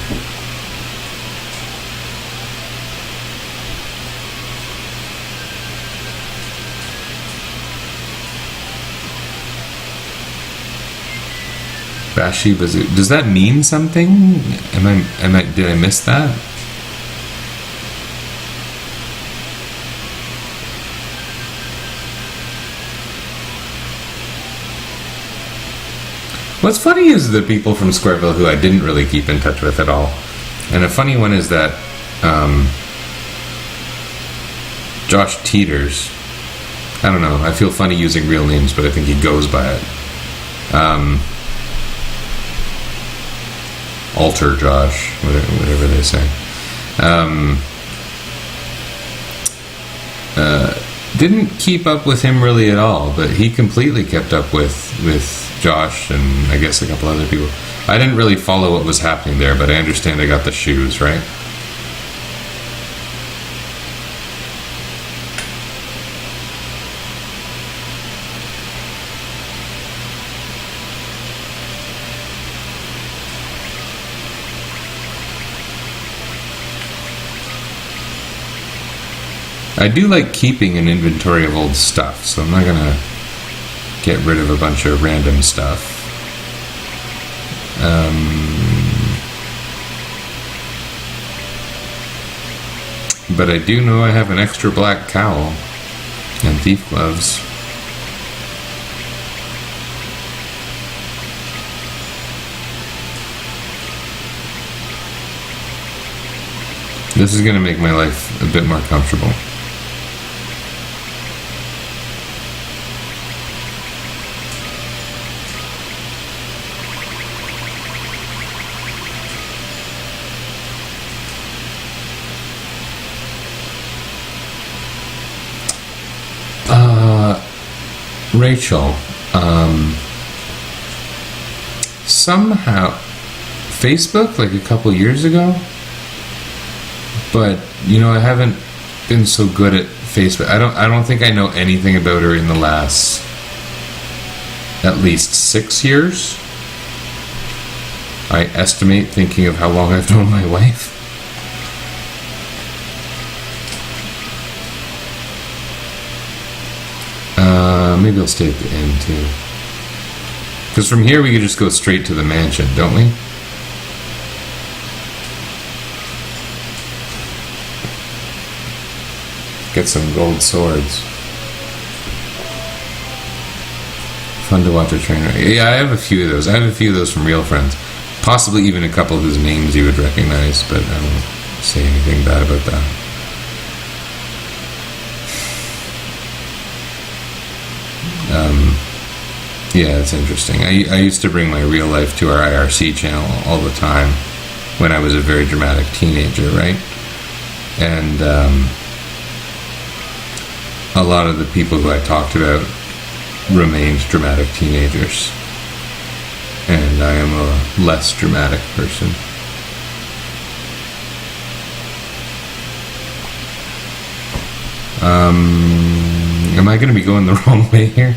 Bathsheba, does that mean something? Did I miss that? What's funny is the people from Squareville who I didn't really keep in touch with at all. And a funny one is that Josh Teeters, I don't know, I feel funny using real names, but I think he goes by it. Alter Josh, whatever they say. Didn't keep up with him really at all, but he completely kept up with Josh and I guess a couple other people. I didn't really follow what was happening there, but I understand I got the shoes, right? I do like keeping an inventory of old stuff, so I'm not gonna get rid of a bunch of random stuff. But I do know I have an extra black cowl and thief gloves. This is gonna make my life a bit more comfortable. Rachel, somehow Facebook like a couple years ago, but you know I haven't been so good at Facebook. I don't think I know anything about her in the last at least 6 years. I estimate, thinking of how long I've known my wife. Maybe I'll stay at the end too. Because from here we could just go straight to the mansion, don't we? Get some gold swords. Fun to watch a train wreck. Yeah, I have a few of those. I have a few of those from real friends. Possibly even a couple whose names you would recognize, but I won't say anything bad about that. Yeah, it's interesting. I used to bring my real life to our IRC channel all the time when I was a very dramatic teenager, right? And a lot of the people who I talked about remained dramatic teenagers. And I am a less dramatic person. Am I going to be going the wrong way here?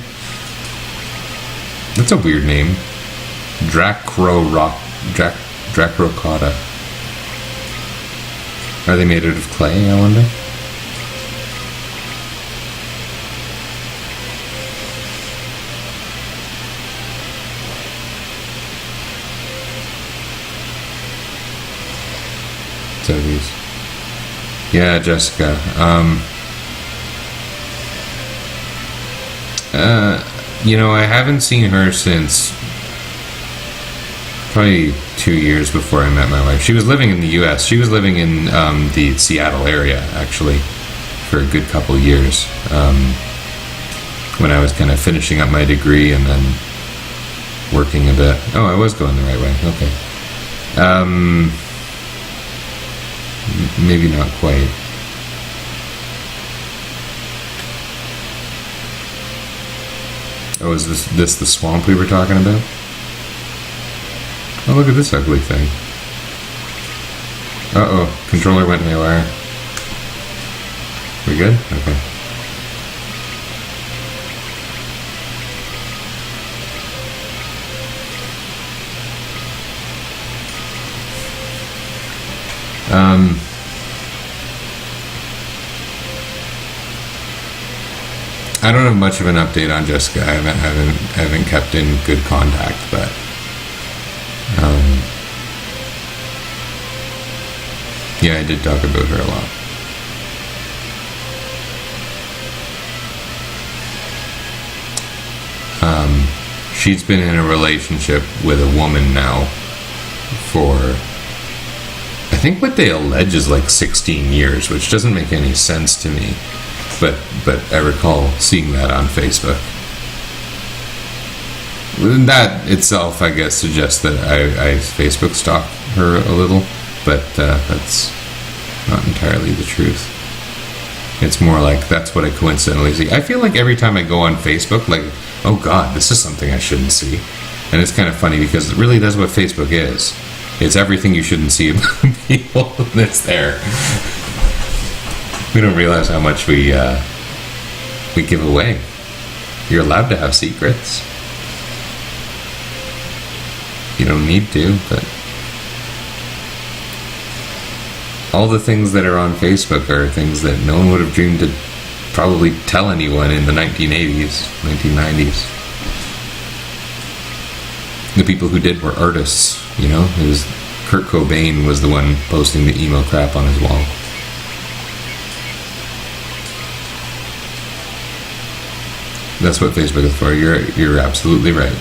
That's a weird name. Dracrocota. Are they made out of clay, I wonder? So these. Yeah, Jessica. I haven't seen her since probably 2 years before I met my wife. She was living in the U.S. She was living in the Seattle area, actually, for a good couple years. When I was kind of finishing up my degree and then working a bit. Oh, I was going the right way. Okay. Maybe not quite. Oh, is this the swamp we were talking about? Oh, look at this ugly thing. Uh-oh, controller went haywire. We good? Okay. I don't have much of an update on Jessica. I haven't kept in good contact, but yeah, I did talk about her a lot. She's been in a relationship with a woman now for, I think what they allege is like 16 years, which doesn't make any sense to me. But I recall seeing that on Facebook. That itself, I guess, suggests that I Facebook stalk her a little, but that's not entirely the truth. It's more like that's what I coincidentally see. I feel like every time I go on Facebook, like, oh God, this is something I shouldn't see. And it's kind of funny because really that's what Facebook is. It's everything you shouldn't see about people that's there. We don't realize how much we give away. You're allowed to have secrets. You don't need to, but all the things that are on Facebook are things that no one would have dreamed to probably tell anyone in the 1980s, 1990s. The people who did were artists, you know? It was Kurt Cobain was the one posting the emo crap on his wall. That's what Facebook is for. You're absolutely right.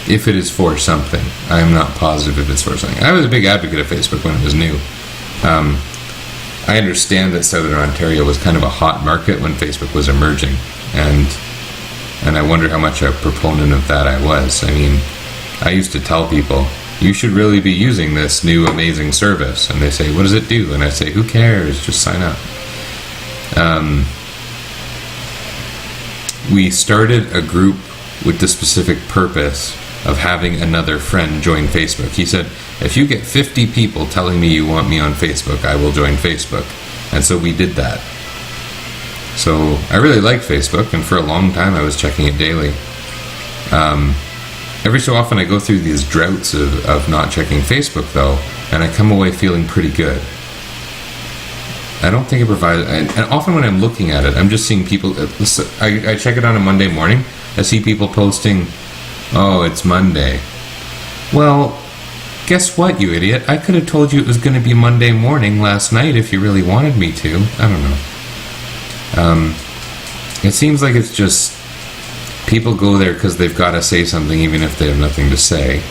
If it is for something. I am not positive if it's for something. I was a big advocate of Facebook when it was new. I understand that Southern Ontario was kind of a hot market when Facebook was emerging, and I wonder how much a proponent of that I was. I mean, I used to tell people, you should really be using this new amazing service. And they say, what does it do? And I say, who cares? Just sign up. We started a group with the specific purpose of having another friend join Facebook. He said, if you get 50 people telling me you want me on Facebook, I will join Facebook. And so we did that. So I really liked Facebook, and for a long time I was checking it daily. Every so often I go through these droughts of not checking Facebook, though, and I come away feeling pretty good. I don't think it provides... And often when I'm looking at it, I'm just seeing people... I check it on a Monday morning. I see people posting, oh, it's Monday. Well, guess what, you idiot? I could have told you it was going to be Monday morning last night if you really wanted me to. I don't know. It seems like it's just people go there because they've got to say something even if they have nothing to say.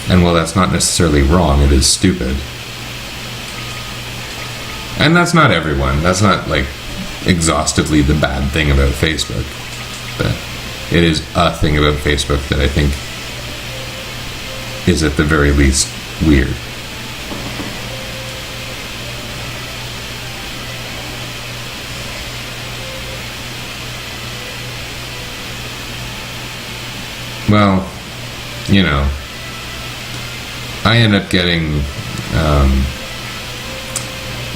And while that's not necessarily wrong, it is stupid. And that's not everyone. That's not like exhaustively the bad thing about Facebook. But it is a thing about Facebook that I think is at the very least weird. Well, you know, I end up getting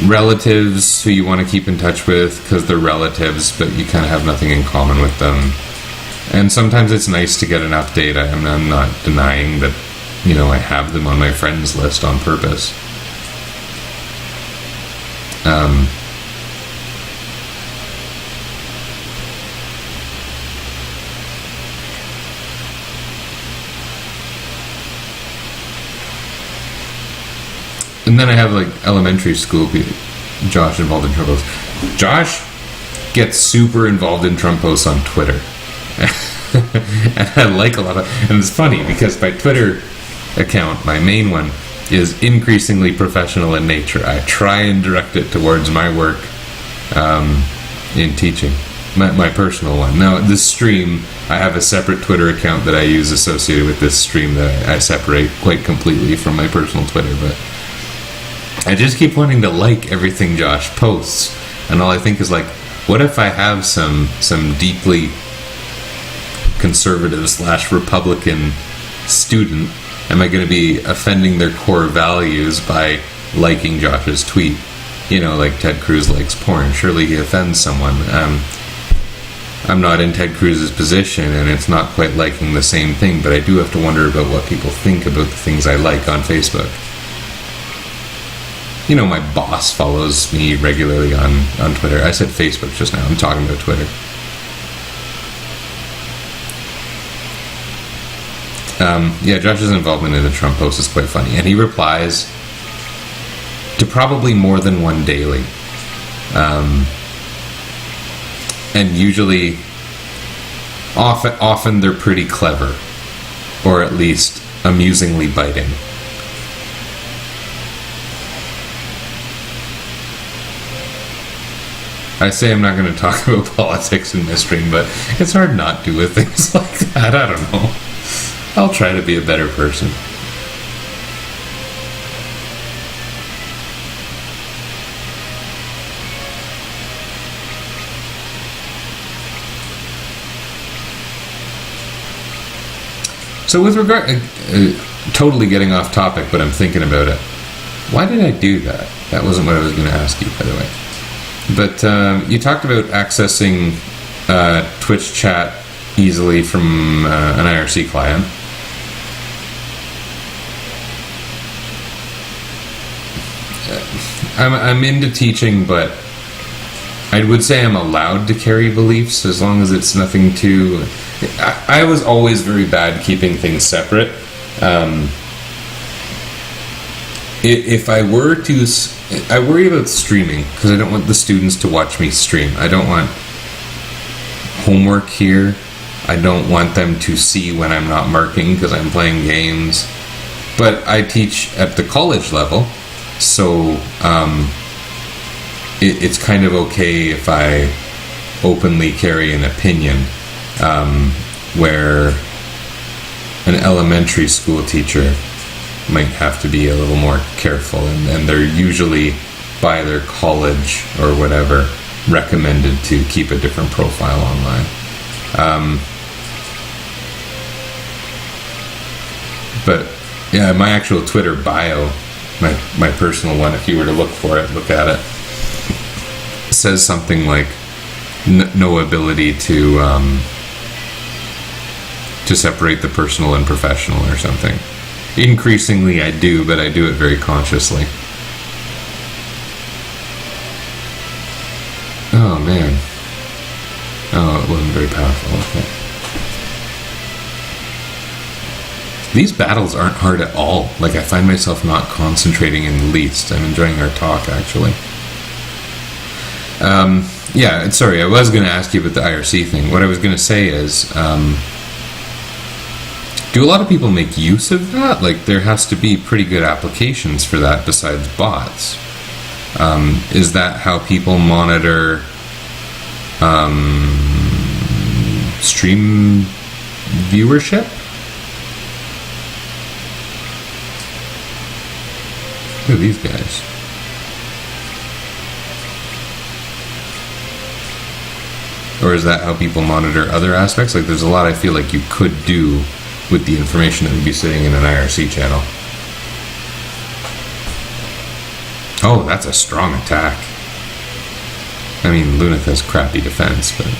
relatives who you want to keep in touch with because they're relatives, but you kind of have nothing in common with them. And sometimes it's nice to get an update. I'm not denying that, you know, I have them on my friends list on purpose. And then I have like elementary school people. Josh involved in Trump posts. Josh gets super involved in Trump posts on Twitter. And I like a lot of, and it's funny because my Twitter account, my main one, is increasingly professional in nature. I try and direct it towards my work in teaching, my personal one. Now, this stream, I have a separate Twitter account that I use associated with this stream that I separate quite completely from my personal Twitter, but I just keep wanting to like everything Josh posts, and all I think is like, what if I have some deeply conservative / Republican student? Am I going to be offending their core values by liking Josh's tweet? You know, like Ted Cruz likes porn. Surely he offends someone. I'm not in Ted Cruz's position, and it's not quite liking the same thing, but I do have to wonder about what people think about the things I like on Facebook. You know, my boss follows me regularly on Twitter. I said Facebook just now. I'm talking about Twitter. Yeah, Josh's involvement in the Trump post is quite funny. And he replies to probably more than one daily. And usually, often they're pretty clever. Or at least amusingly biting. I say I'm not going to talk about politics in this stream, but it's hard not to with things like that. I don't know. I'll try to be a better person. So with regard, totally getting off topic, but I'm thinking about it. Why did I do that? That wasn't what I was going to ask you, by the way. But you talked about accessing Twitch chat easily from an IRC client. I'm into teaching, but I would say I'm allowed to carry beliefs as long as it's nothing too... I was always very bad keeping things separate. If I were to... I worry about streaming because I don't want the students to watch me stream. I don't want homework here. I don't want them to see when I'm not marking because I'm playing games. But I teach at the college level, so it's kind of okay if I openly carry an opinion, where an elementary school teacher might have to be a little more careful, and they're usually, by their college or whatever, recommended to keep a different profile online. But yeah, my actual Twitter bio, my personal one, if you were to look for it, look at it, says something like no ability to separate the personal and professional or something. Increasingly I do, but I do it very consciously. Oh man. Oh, it wasn't very powerful. Okay. These battles aren't hard at all. Like, I find myself not concentrating in the least. I'm enjoying our talk, actually. Yeah, sorry, I was going to ask you about the IRC thing. What I was going to say is, do a lot of people make use of that? Like, there has to be pretty good applications for that besides bots. Is that how people monitor stream viewership? Look at these guys. Or is that how people monitor other aspects? Like, there's a lot I feel like you could do with the information that would be sitting in an IRC channel. Oh, that's a strong attack. I mean, Lunith has crappy defense, but...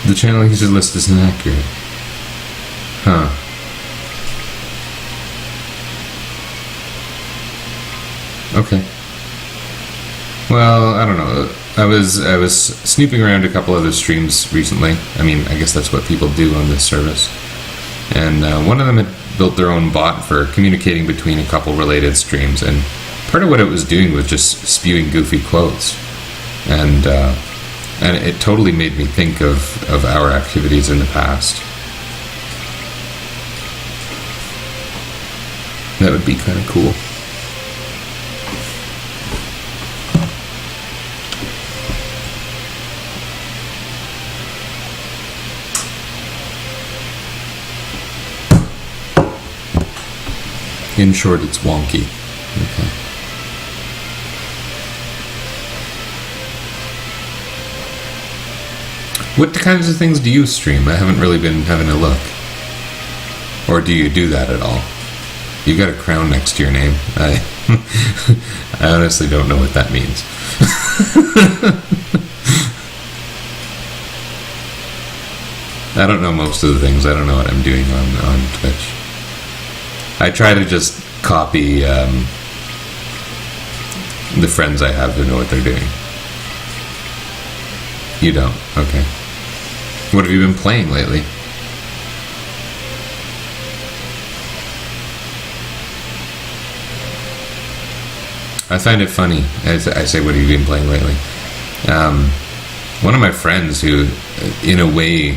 The channel user list is inaccurate. Huh. Okay. Well, I don't know. I was snooping around a couple other streams recently. I mean, I guess that's what people do on this service. And one of them had built their own bot for communicating between a couple related streams. And part of what it was doing was just spewing goofy quotes. And it totally made me think of our activities in the past. That would be kind of cool. In short, it's wonky. Okay. What kinds of things do you stream? I haven't really been having a look. Or do you do that at all? You got a crown next to your name. I honestly don't know what that means. I don't know most of the things. I don't know what I'm doing on Twitch. I try to just copy the friends I have who know what they're doing. You don't? Okay. What have you been playing lately? I find it funny as I say, what have you been playing lately? One of my friends who, in a way,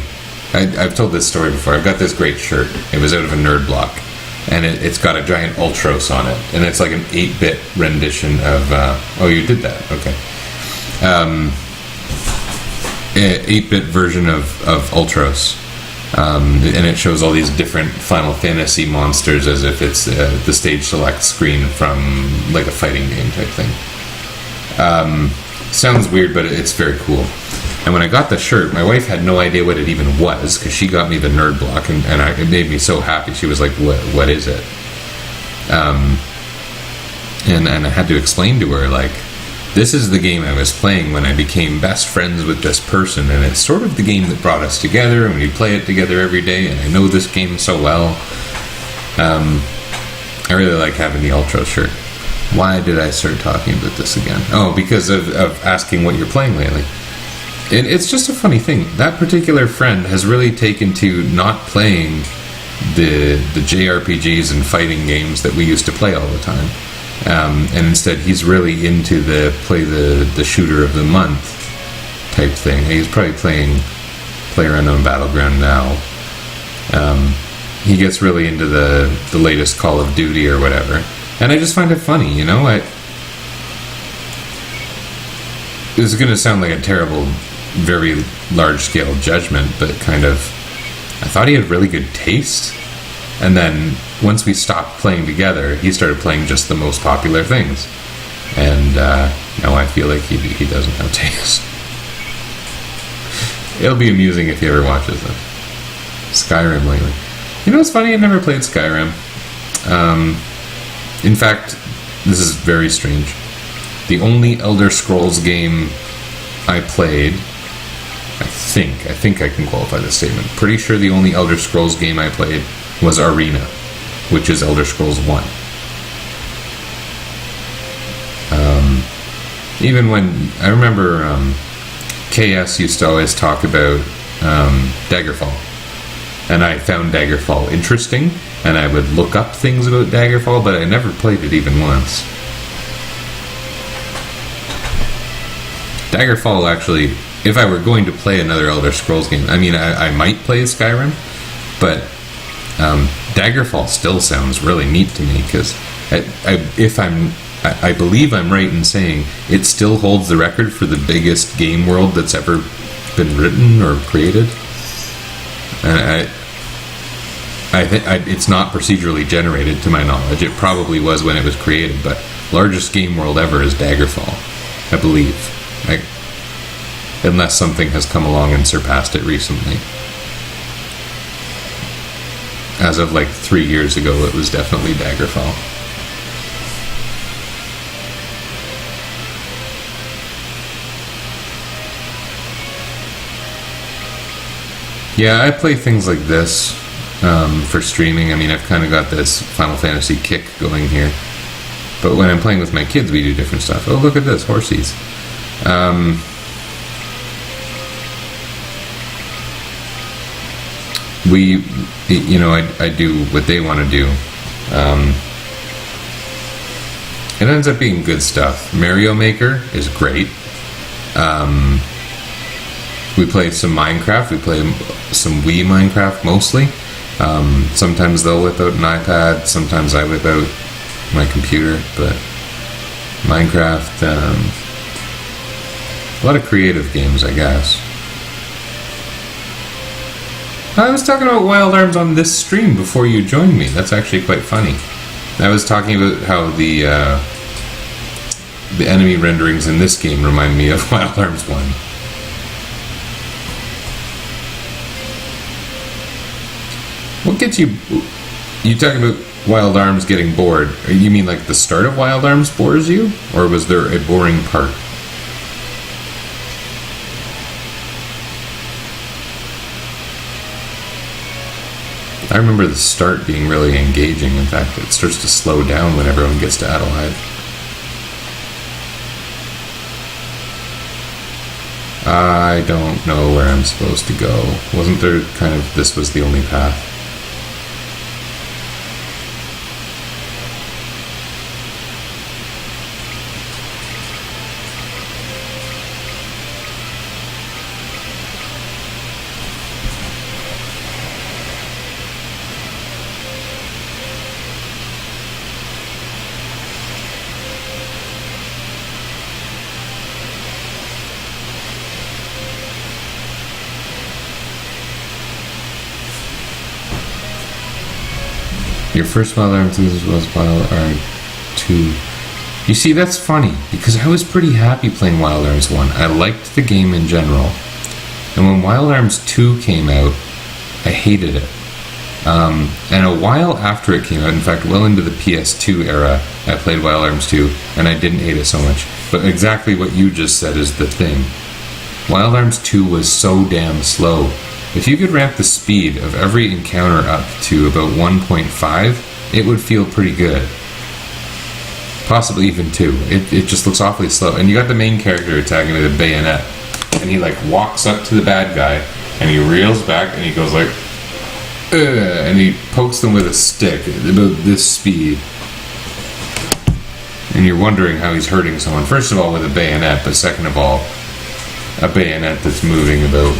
I've told this story before. I've got this great shirt. It was out of a nerd block. And it's got a giant Ultros on it. And it's like an 8-bit rendition of... oh, you did that. Okay. 8-bit version of Ultros. And it shows all these different Final Fantasy monsters as if it's the stage select screen from like a fighting game type thing. Sounds weird, but it's very cool. And when I got the shirt, my wife had no idea what it even was because she got me the nerd block, and it made me so happy. She was like, "What is it?" And I had to explain to her, like, this is the game I was playing when I became best friends with this person, and it's sort of the game that brought us together, and we play it together every day, and I know this game so well. I really like having the Ultra shirt. Why did I start talking about this again? Oh, because of asking what you're playing lately. It's just a funny thing. That particular friend has really taken to not playing the JRPGs and fighting games that we used to play all the time. And instead he's really into the shooter of the month type thing. He's probably playing PlayerUnknown Battleground now. He gets really into the latest Call of Duty or whatever. And I just find it funny, you know? This is going to sound like a terrible, very large-scale judgment, but kind of... I thought he had really good taste. And then, once we stopped playing together, he started playing just the most popular things. And now I feel like he doesn't have taste. It'll be amusing if he ever watches them. Skyrim lately. You know what's funny? I never played Skyrim. In fact, this is very strange. The only Elder Scrolls game I played, I think I can qualify this statement. Pretty sure the only Elder Scrolls game I played was Arena, which is Elder Scrolls 1. Even when, I remember KS used to always talk about Daggerfall. And I found Daggerfall interesting, and I would look up things about Daggerfall, but I never played it even once. Daggerfall, actually, if I were going to play another Elder Scrolls game, I mean, I might play Skyrim, but Daggerfall still sounds really neat to me, because I believe I'm right in saying it still holds the record for the biggest game world that's ever been written or created. And I think it's not procedurally generated, to my knowledge. It probably was when it was created, but largest game world ever is Daggerfall, I believe. Unless something has come along and surpassed it recently. As of like 3 years ago, it was definitely Daggerfall. Yeah, I play things like this for streaming. I mean, I've kind of got this Final Fantasy kick going here. But when I'm playing with my kids, we do different stuff. Oh, look at this, horsies. I do what they want to do. It ends up being good stuff. Mario Maker is great. We play some Minecraft. We play some Wii Minecraft mostly. Sometimes they'll whip out an iPad. Sometimes I whip out my computer. But Minecraft, a lot of creative games, I guess. I was talking about Wild Arms on this stream before you joined me. That's actually quite funny. I was talking about how the enemy renderings in this game remind me of Wild Arms 1. What gets you... You talking about Wild Arms getting bored. You mean like the start of Wild Arms bores you? Or was there a boring part? I remember the start being really engaging. In fact, it starts to slow down when everyone gets to Adelaide. I don't know where I'm supposed to go. Wasn't there kind of, this was the only path? Your first Wild Arms was Wild Arms 2. You see, that's funny, because I was pretty happy playing Wild Arms 1. I liked the game in general. And when Wild Arms 2 came out, I hated it. And a while after it came out, in fact, well into the PS2 era, I played Wild Arms 2, and I didn't hate it so much. But exactly what you just said is the thing. Wild Arms 2 was so damn slow. If you could ramp the speed of every encounter up to about 1.5, it would feel pretty good. Possibly even 2. It just looks awfully slow. And you got the main character attacking with a bayonet. And he like walks up to the bad guy, and he reels back, and he goes like, and he pokes them with a stick at about this speed. And you're wondering how he's hurting someone. First of all, with a bayonet, but second of all, a bayonet that's moving about,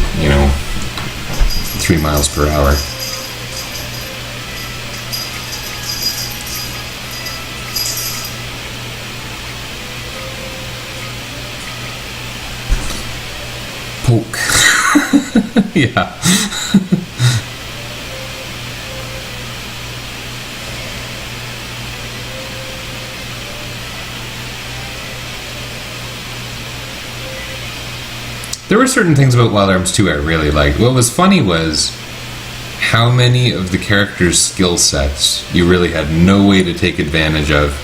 3 miles per hour. Poke. Yeah. There were certain things about Wild Arms 2 I really liked. What was funny was how many of the characters' skill sets you really had no way to take advantage of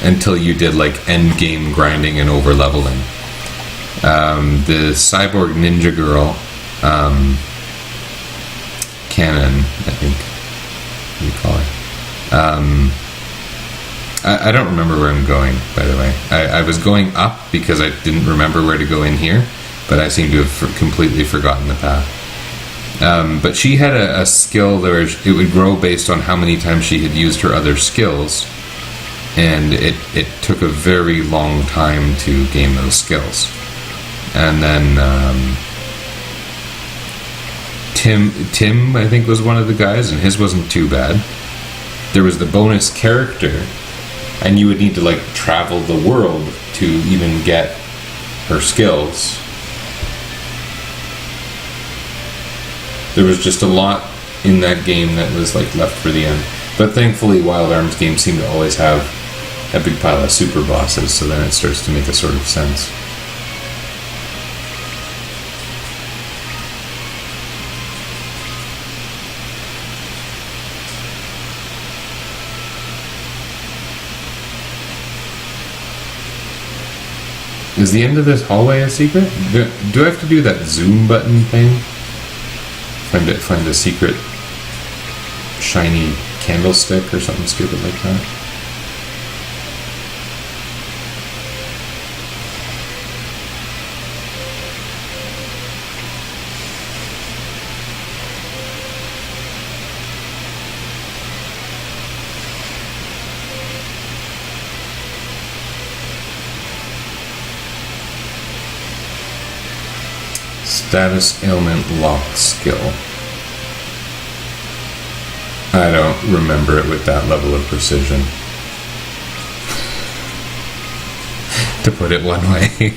until you did like end game grinding and over leveling. The cyborg ninja girl, Canon, I think you call her. I don't remember where I'm going, by the way. I was going up because I didn't remember where to go in here, but I seem to have completely forgotten the path. But she had a skill where it would grow based on how many times she had used her other skills, and it took a very long time to gain those skills. And then Tim, I think, was one of the guys, and his wasn't too bad. There was the bonus character, and you would need to like travel the world to even get her skills. There was just a lot in that game that was like left for the end. But thankfully, Wild Arms games seem to always have a big pile of super bosses, so then it starts to make a sort of sense. Is the end of this hallway a secret? Do I have to do that zoom button thing? Find a secret shiny candlestick or something stupid like that? Status ailment lock skill. I don't remember it with that level of precision. To put it one way.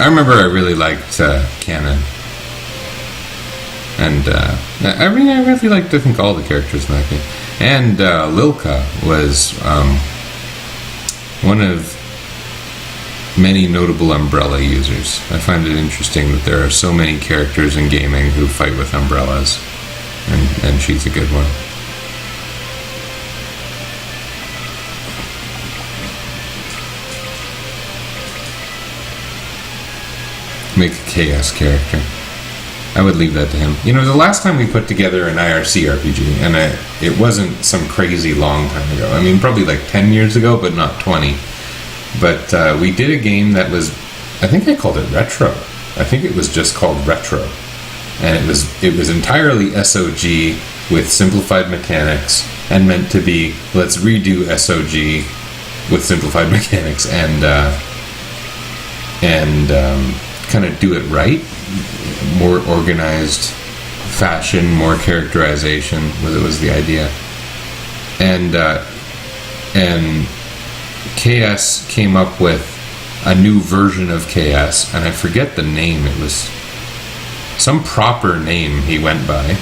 I remember I really liked Canon. And I really liked, I think, all the characters in that game. And Lilka was one of many notable umbrella users. I find it interesting that there are so many characters in gaming who fight with umbrellas. And she's a good one. Make a KS character. I would leave that to him. You know, the last time we put together an IRC RPG, and it wasn't some crazy long time ago. I mean, probably like 10 years ago, but not 20. But we did a game that was, I think I called it Retro. I think it was just called Retro. And it was entirely SOG with simplified mechanics, and meant to be, let's redo SOG with simplified mechanics and kind of do it right, more organized fashion, more characterization was the idea, and KS came up with a new version of KS, and I forget the name. It was some proper name he went by.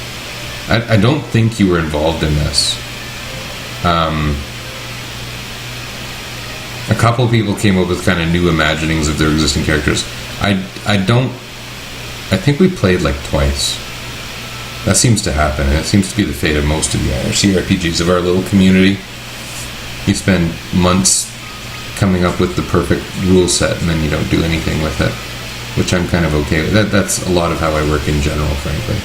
I don't think you were involved in this. A couple people came up with kind of new imaginings of their existing characters. I think we played like twice. That seems to happen, and it seems to be the fate of most of the IRC RPGs of our little community. You spend months coming up with the perfect rule set, and then you don't do anything with it, which I'm kind of okay with. That's a lot of how I work in general, frankly.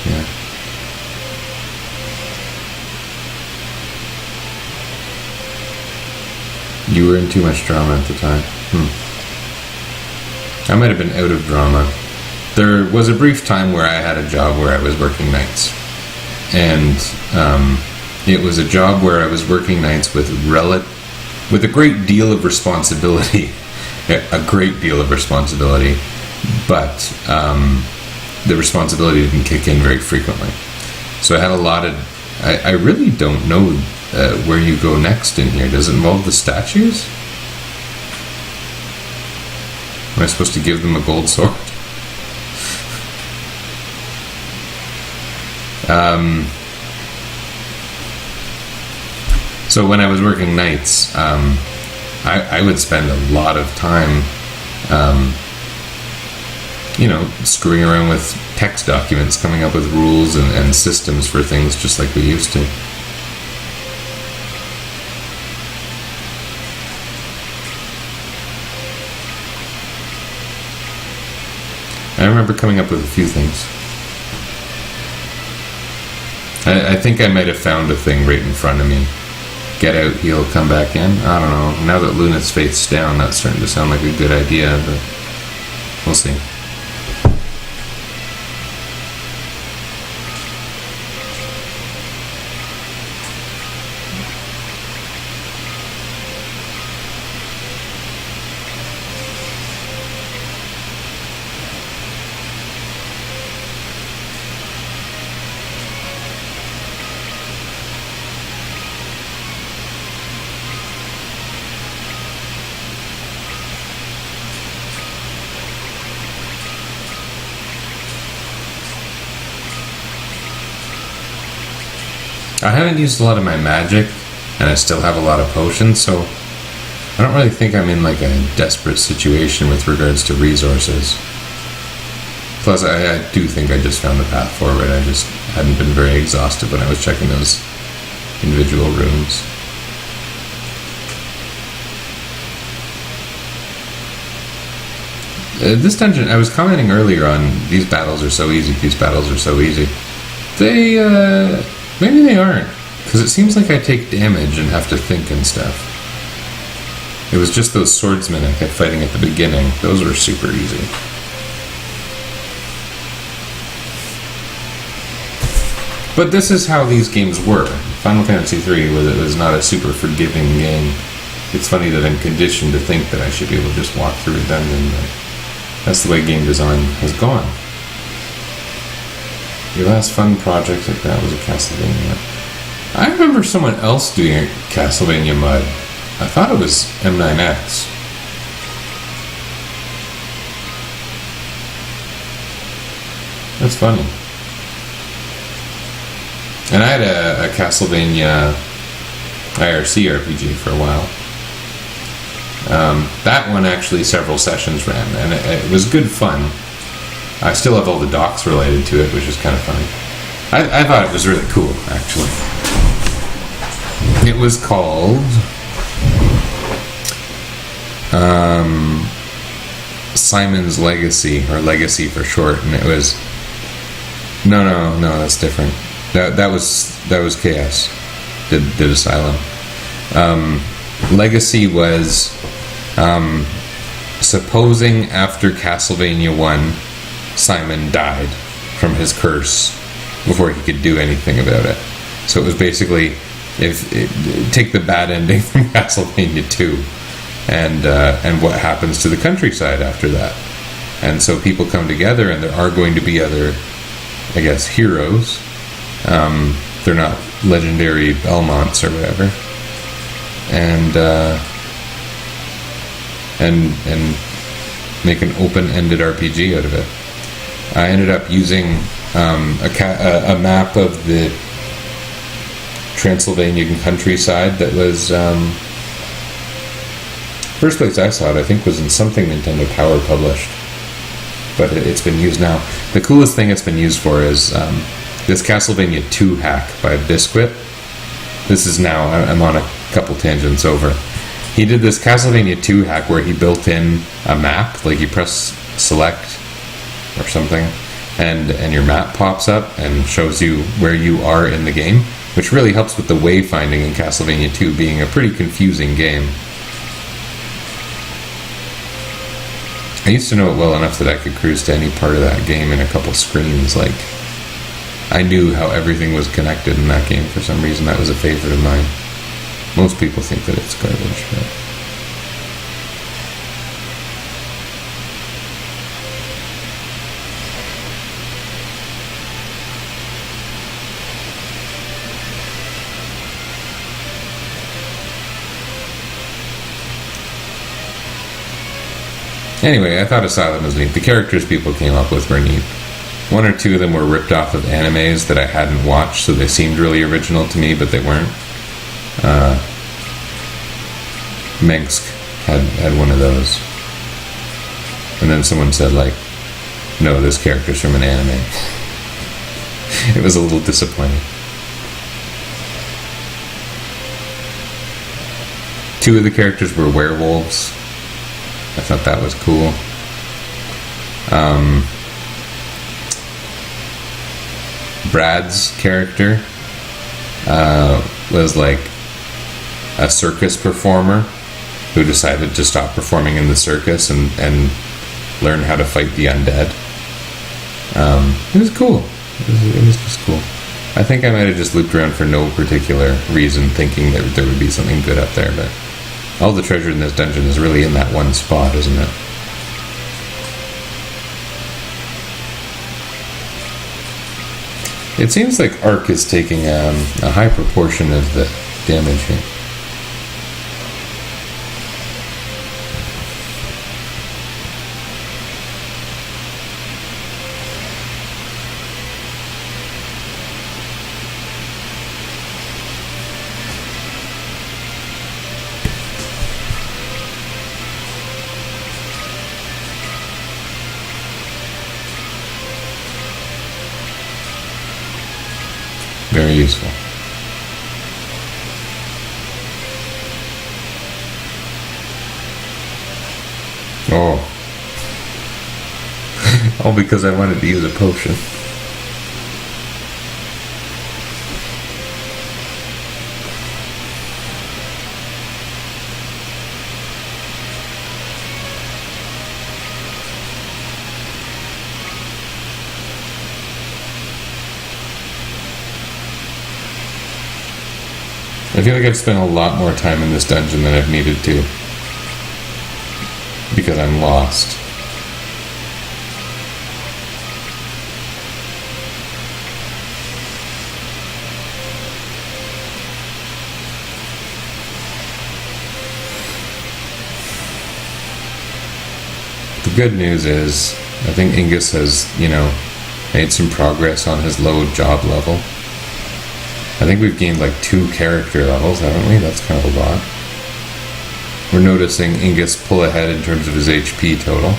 Yeah. You were in too much drama at the time. I might have been out of drama. There was a brief time where I had a job where I was working nights. And it was a job where I was working nights with a great deal of responsibility. A great deal of responsibility. But the responsibility didn't kick in very frequently. So I had a lot of. I really don't know where you go next in here. Does it involve the statues? Am I supposed to give them a gold sword? So when I was working nights, I would spend a lot of time, screwing around with text documents, coming up with rules and systems for things just like we used to. I remember coming up with a few things. I think I might have found a thing right in front of me. Get out, heal, come back in. I don't know. Now that Luna's faith's down, that's starting to sound like a good idea, but we'll see. I haven't used a lot of my magic, and I still have a lot of potions, so I don't really think I'm in like a desperate situation with regards to resources. Plus, I do think I just found the path forward. I just hadn't been very exhausted when I was checking those individual rooms. This dungeon, I was commenting earlier on, these battles are so easy, They, maybe they aren't, because it seems like I take damage and have to think and stuff. It was just those swordsmen I kept fighting at the beginning. Those were super easy. But this is how these games were. Final Fantasy III was not a super forgiving game. It's funny that I'm conditioned to think that I should be able to just walk through a dungeon, but that's the way game design has gone. Your last fun project like that was a Castlevania. I remember someone else doing a Castlevania mud. I thought it was M9X. That's funny. And I had a Castlevania IRC RPG for a while. That one actually several sessions ran, and it was good fun. I still have all the docs related to it, which is kind of funny. I thought it was really cool, actually. It was called Simon's Legacy, or Legacy for short, and it was no, that's different. That was KS did Asylum. Legacy was supposing after Castlevania 1 Simon died from his curse before he could do anything about it. So it was basically take the bad ending from Castlevania 2 and what happens to the countryside after that. And so people come together, and there are going to be other, I guess, heroes. They're not legendary Belmonts or whatever. And make an open-ended RPG out of it. I ended up using a map of the Transylvanian countryside that was first place I saw it, I think, was in something Nintendo Power published, but it's been used now. The coolest thing it's been used for is this Castlevania 2 hack by Biscuit. This is now, I'm on a couple tangents over. He did this Castlevania 2 hack where he built in a map, like you press select or something, and your map pops up and shows you where you are in the game, which really helps with the wayfinding in Castlevania 2 being a pretty confusing game. I used to know it well enough that I could cruise to any part of that game in a couple screens. Like, I knew how everything was connected in that game for some reason. That was a favorite of mine. Most people think that it's garbage, but Anyway, I thought Asylum was neat. The characters people came up with were neat. One or two of them were ripped off of animes that I hadn't watched, so they seemed really original to me, but they weren't. Minsk had one of those. And then someone said, like, no, this character's from an anime. It was a little disappointing. Two of the characters were werewolves. I thought that was cool. Brad's character was like a circus performer who decided to stop performing in the circus and learn how to fight the undead. It was cool. It was just cool. I think I might have just looped around for no particular reason, thinking that there would be something good up there, but all the treasure in this dungeon is really in that one spot, isn't it? It seems like Ark is taking a high proportion of the damage here. Very useful. Oh. All because I wanted to use a potion. I feel like I've spent a lot more time in this dungeon than I've needed to. Because I'm lost. The good news is, I think Ingus has, made some progress on his low job level. I think we've gained like 2 character levels, haven't we? That's kind of a lot. We're noticing Ingus pull ahead in terms of his HP total.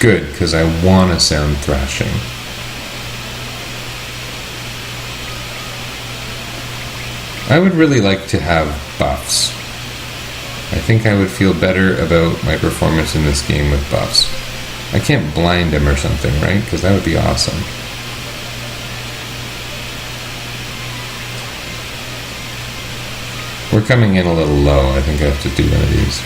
Good, because I want to sound thrashing. I would really like to have buffs. I think I would feel better about my performance in this game with buffs. I can't blind him or something, right? Because that would be awesome. We're coming in a little low. I think I have to do one of these.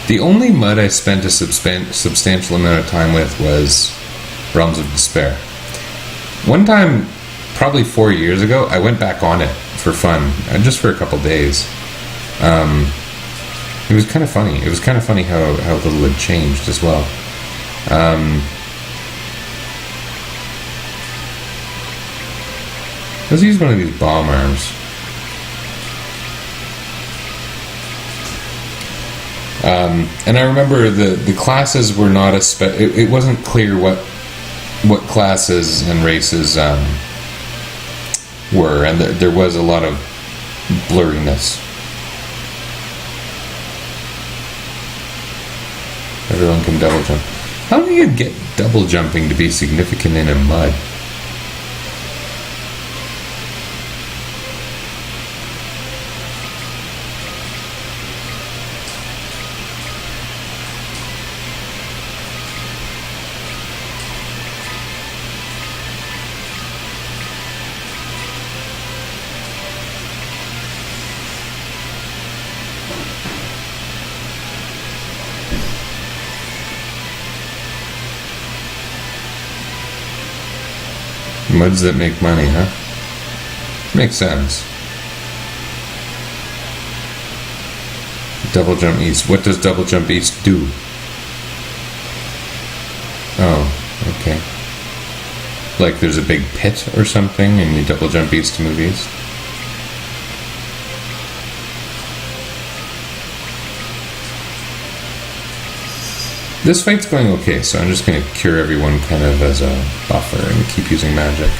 The only mud I spent a substantial amount of time with was Realms of Despair. One time, probably 4 years ago, I went back on it for fun, just for a couple days. It was kind of funny. It was kind of funny how little had changed as well. Let's use one of these bomb arms. And I remember the classes were not it wasn't clear what classes and races were, and there was a lot of blurriness. Everyone can double jump. How do you get double jumping to be significant in a mud? Muds that make money, huh? Makes sense. Double Jump East. What does Double Jump East do? Oh, okay. Like there's a big pit or something and you double jump east to move east? This fight's going okay, so I'm just going to cure everyone kind of as a buffer and keep using magic.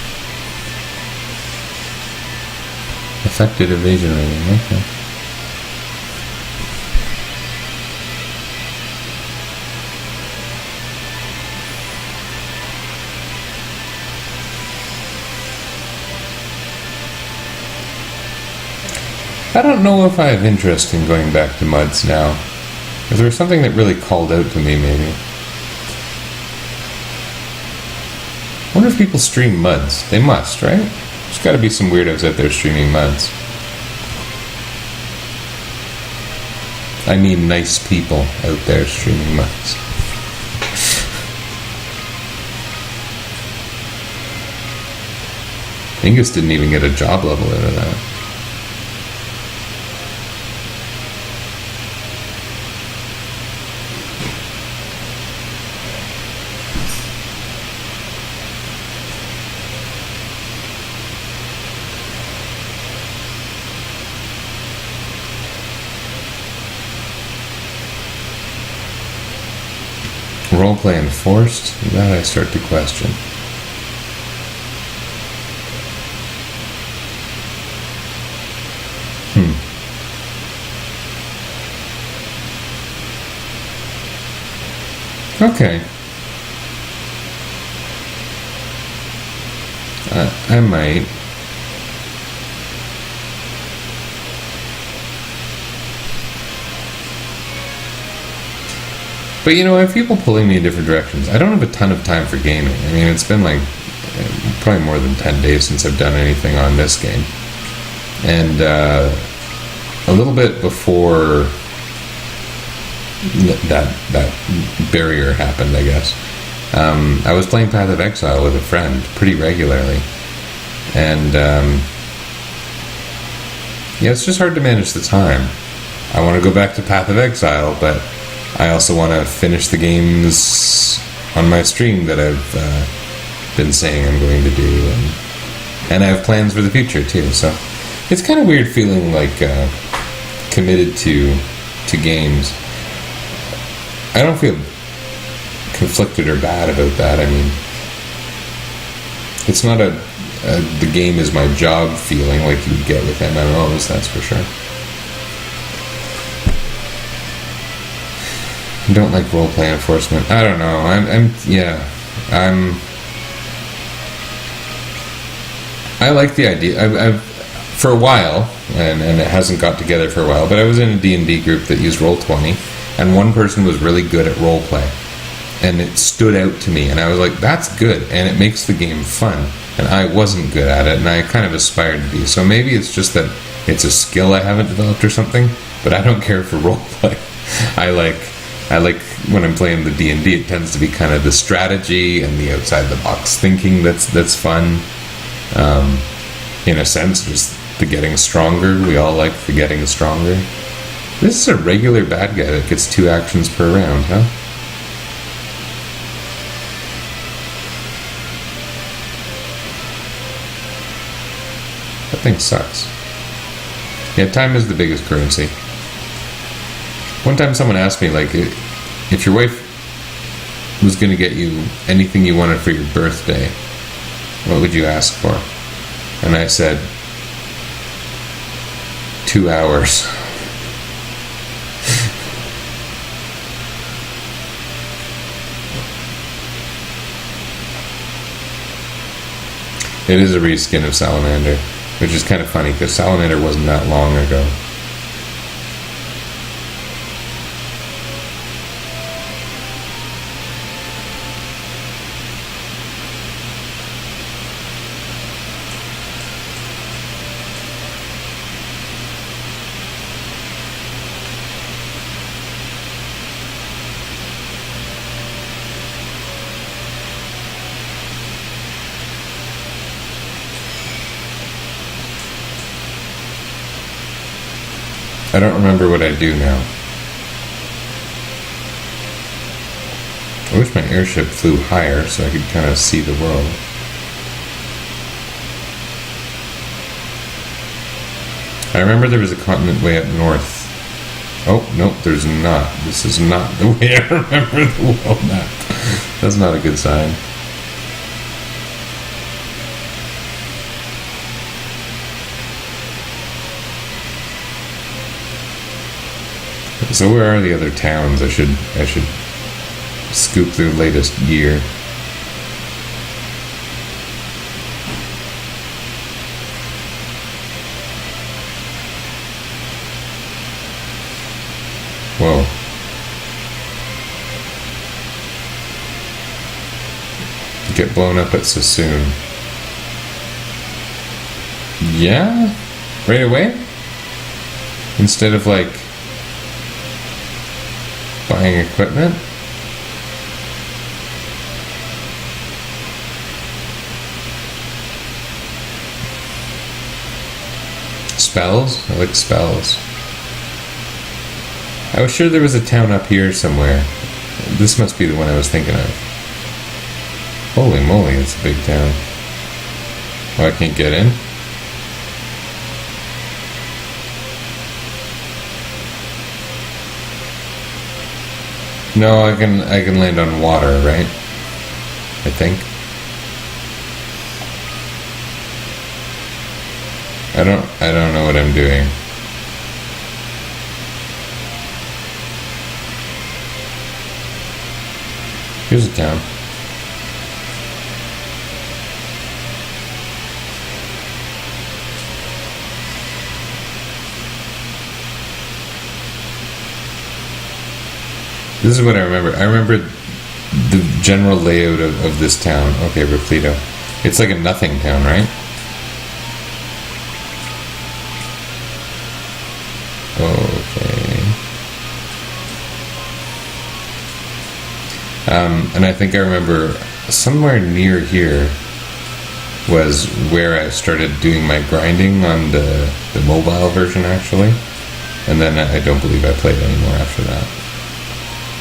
Affected evasion rating, okay. I don't know if I have interest in going back to Muds now. If there was something that really called out to me, maybe. I wonder if people stream Muds. They must, right? There's got to be some weirdos out there streaming Muds. I mean nice people out there streaming Muds. Angus didn't even get a job level out of that. Roleplay enforced? That I start to question. Okay. I might. But you know, I have people pulling me in different directions. I don't have a ton of time for gaming. I mean, it's been like probably more than 10 days since I've done anything on this game. And a little bit before that barrier happened, I guess, I was playing Path of Exile with a friend pretty regularly. And yeah, it's just hard to manage the time. I want to go back to Path of Exile, but I also want to finish the games on my stream that I've been saying I'm going to do, and I have plans for the future too. So it's kind of weird feeling like committed to games. I don't feel conflicted or bad about that. I mean, it's not the game is my job feeling like you would get with MMOs, that's for sure. I don't like roleplay enforcement. I don't know. I like the idea. I've for a while, and it hasn't got together for a while, but I was in a D&D group that used Roll20, and one person was really good at roleplay, and it stood out to me, and I was like, that's good, and it makes the game fun, and I wasn't good at it, and I kind of aspired to be. So maybe it's just that it's a skill I haven't developed or something, but I don't care for roleplay. I like when I'm playing the D&D, it tends to be kind of the strategy and the outside-the-box thinking that's fun. In a sense, just the getting stronger. We all like the getting stronger. This is a regular bad guy that gets 2 actions per round, huh? That thing sucks. Yeah, time is the biggest currency. One time someone asked me, like, if your wife was going to get you anything you wanted for your birthday, what would you ask for? And I said, 2 hours. It is a reskin of Salamander, which is kind of funny because Salamander wasn't that long ago. I don't remember what I do now. I wish my airship flew higher so I could kind of see the world. I remember there was a continent way up north. Oh, nope, there's not. This is not the way I remember the world map. That's not a good sign. So where are the other towns? I should scoop the latest year. Whoa. Get blown up at Sassoon. Yeah? Right away? Instead of like buying equipment? Spells? I like spells. I was sure there was a town up here somewhere. This must be the one I was thinking of. Holy moly, it's a big town. Oh, I can't get in? No, I can land on water, right? I think. I don't know what I'm doing. Here's a town. This is what I remember. I remember the general layout of this town. Okay, Repleto. It's like a nothing town, right? Okay. And I think I remember somewhere near here was where I started doing my grinding on the mobile version, actually. And then I don't believe I played anymore after that.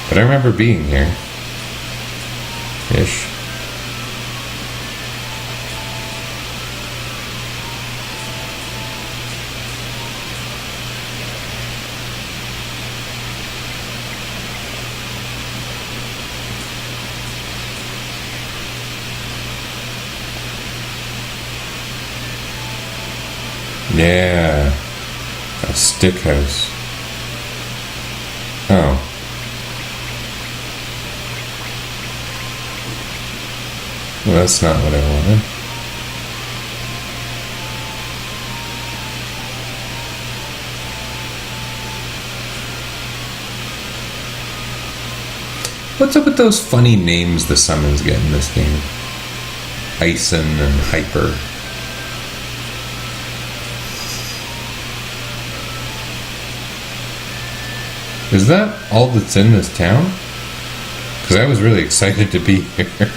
But I remember being here. Ish. Yeah. A stick house. Oh. Well, that's not what I wanted. What's up with those funny names the summons get in this game? Ison and Hyper. Is that all that's in this town? Because I was really excited to be here.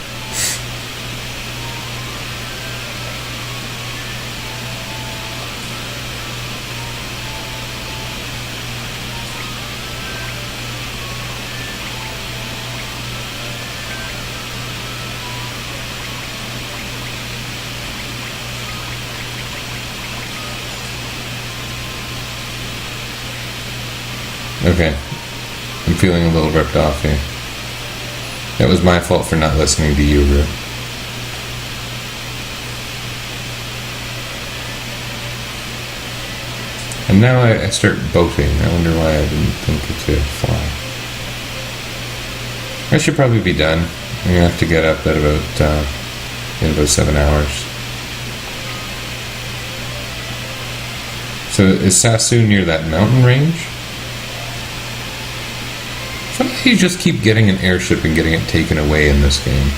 Okay, I'm feeling a little ripped off here. It was my fault for not listening to you, Rue. And now I start boating. I wonder why I didn't think to fly. I should probably be done. I'm gonna have to get up at in about 7 hours. So is Sassoon near that mountain range? Somehow you just keep getting an airship and getting it taken away in this game.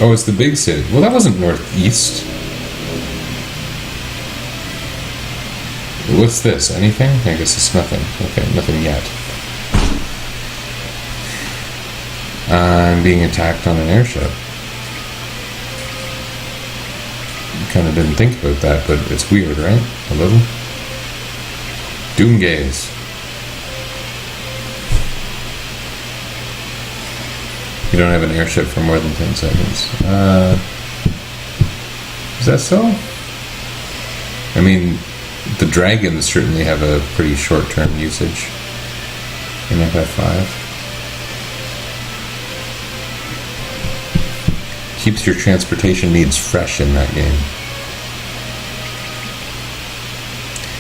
Oh, it's the big city. Well, that wasn't northeast. What's this? Anything? I guess it's nothing. Okay, nothing yet. I'm being attacked on an airship. Kind of didn't think about that, but it's weird, right? A little. Doom gaze. You don't have an airship for more than 10 seconds. Is that so? I mean, the dragons certainly have a pretty short-term usage in FF5. Keeps your transportation needs fresh in that game.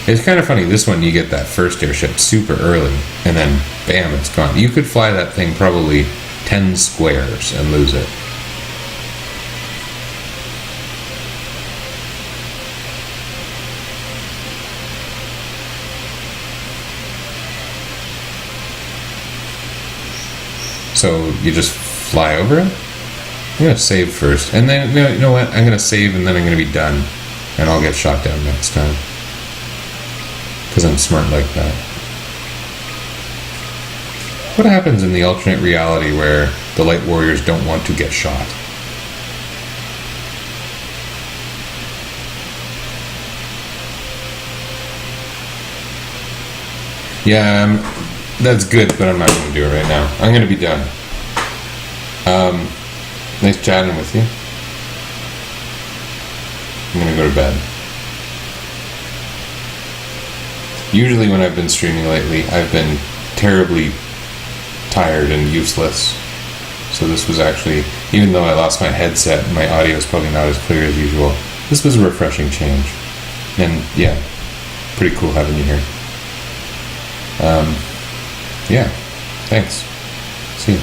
It's kind of funny, this one you get that first airship super early, and then bam, it's gone. You could fly that thing probably 10 squares and lose it. So you just fly over it? I'm going to save first. And then, you know what? I'm going to save and then I'm going to be done. And I'll get shot down next time. Because I'm smart like that. What happens in the alternate reality where the Light Warriors don't want to get shot? Yeah, that's good, but I'm not going to do it right now. I'm going to be done. Nice chatting with you. I'm going to go to bed. Usually when I've been streaming lately, I've been terribly tired and useless. So this was actually, even though I lost my headset and my audio is probably not as clear as usual, this was a refreshing change. And yeah, pretty cool having you here. Yeah, thanks. See you.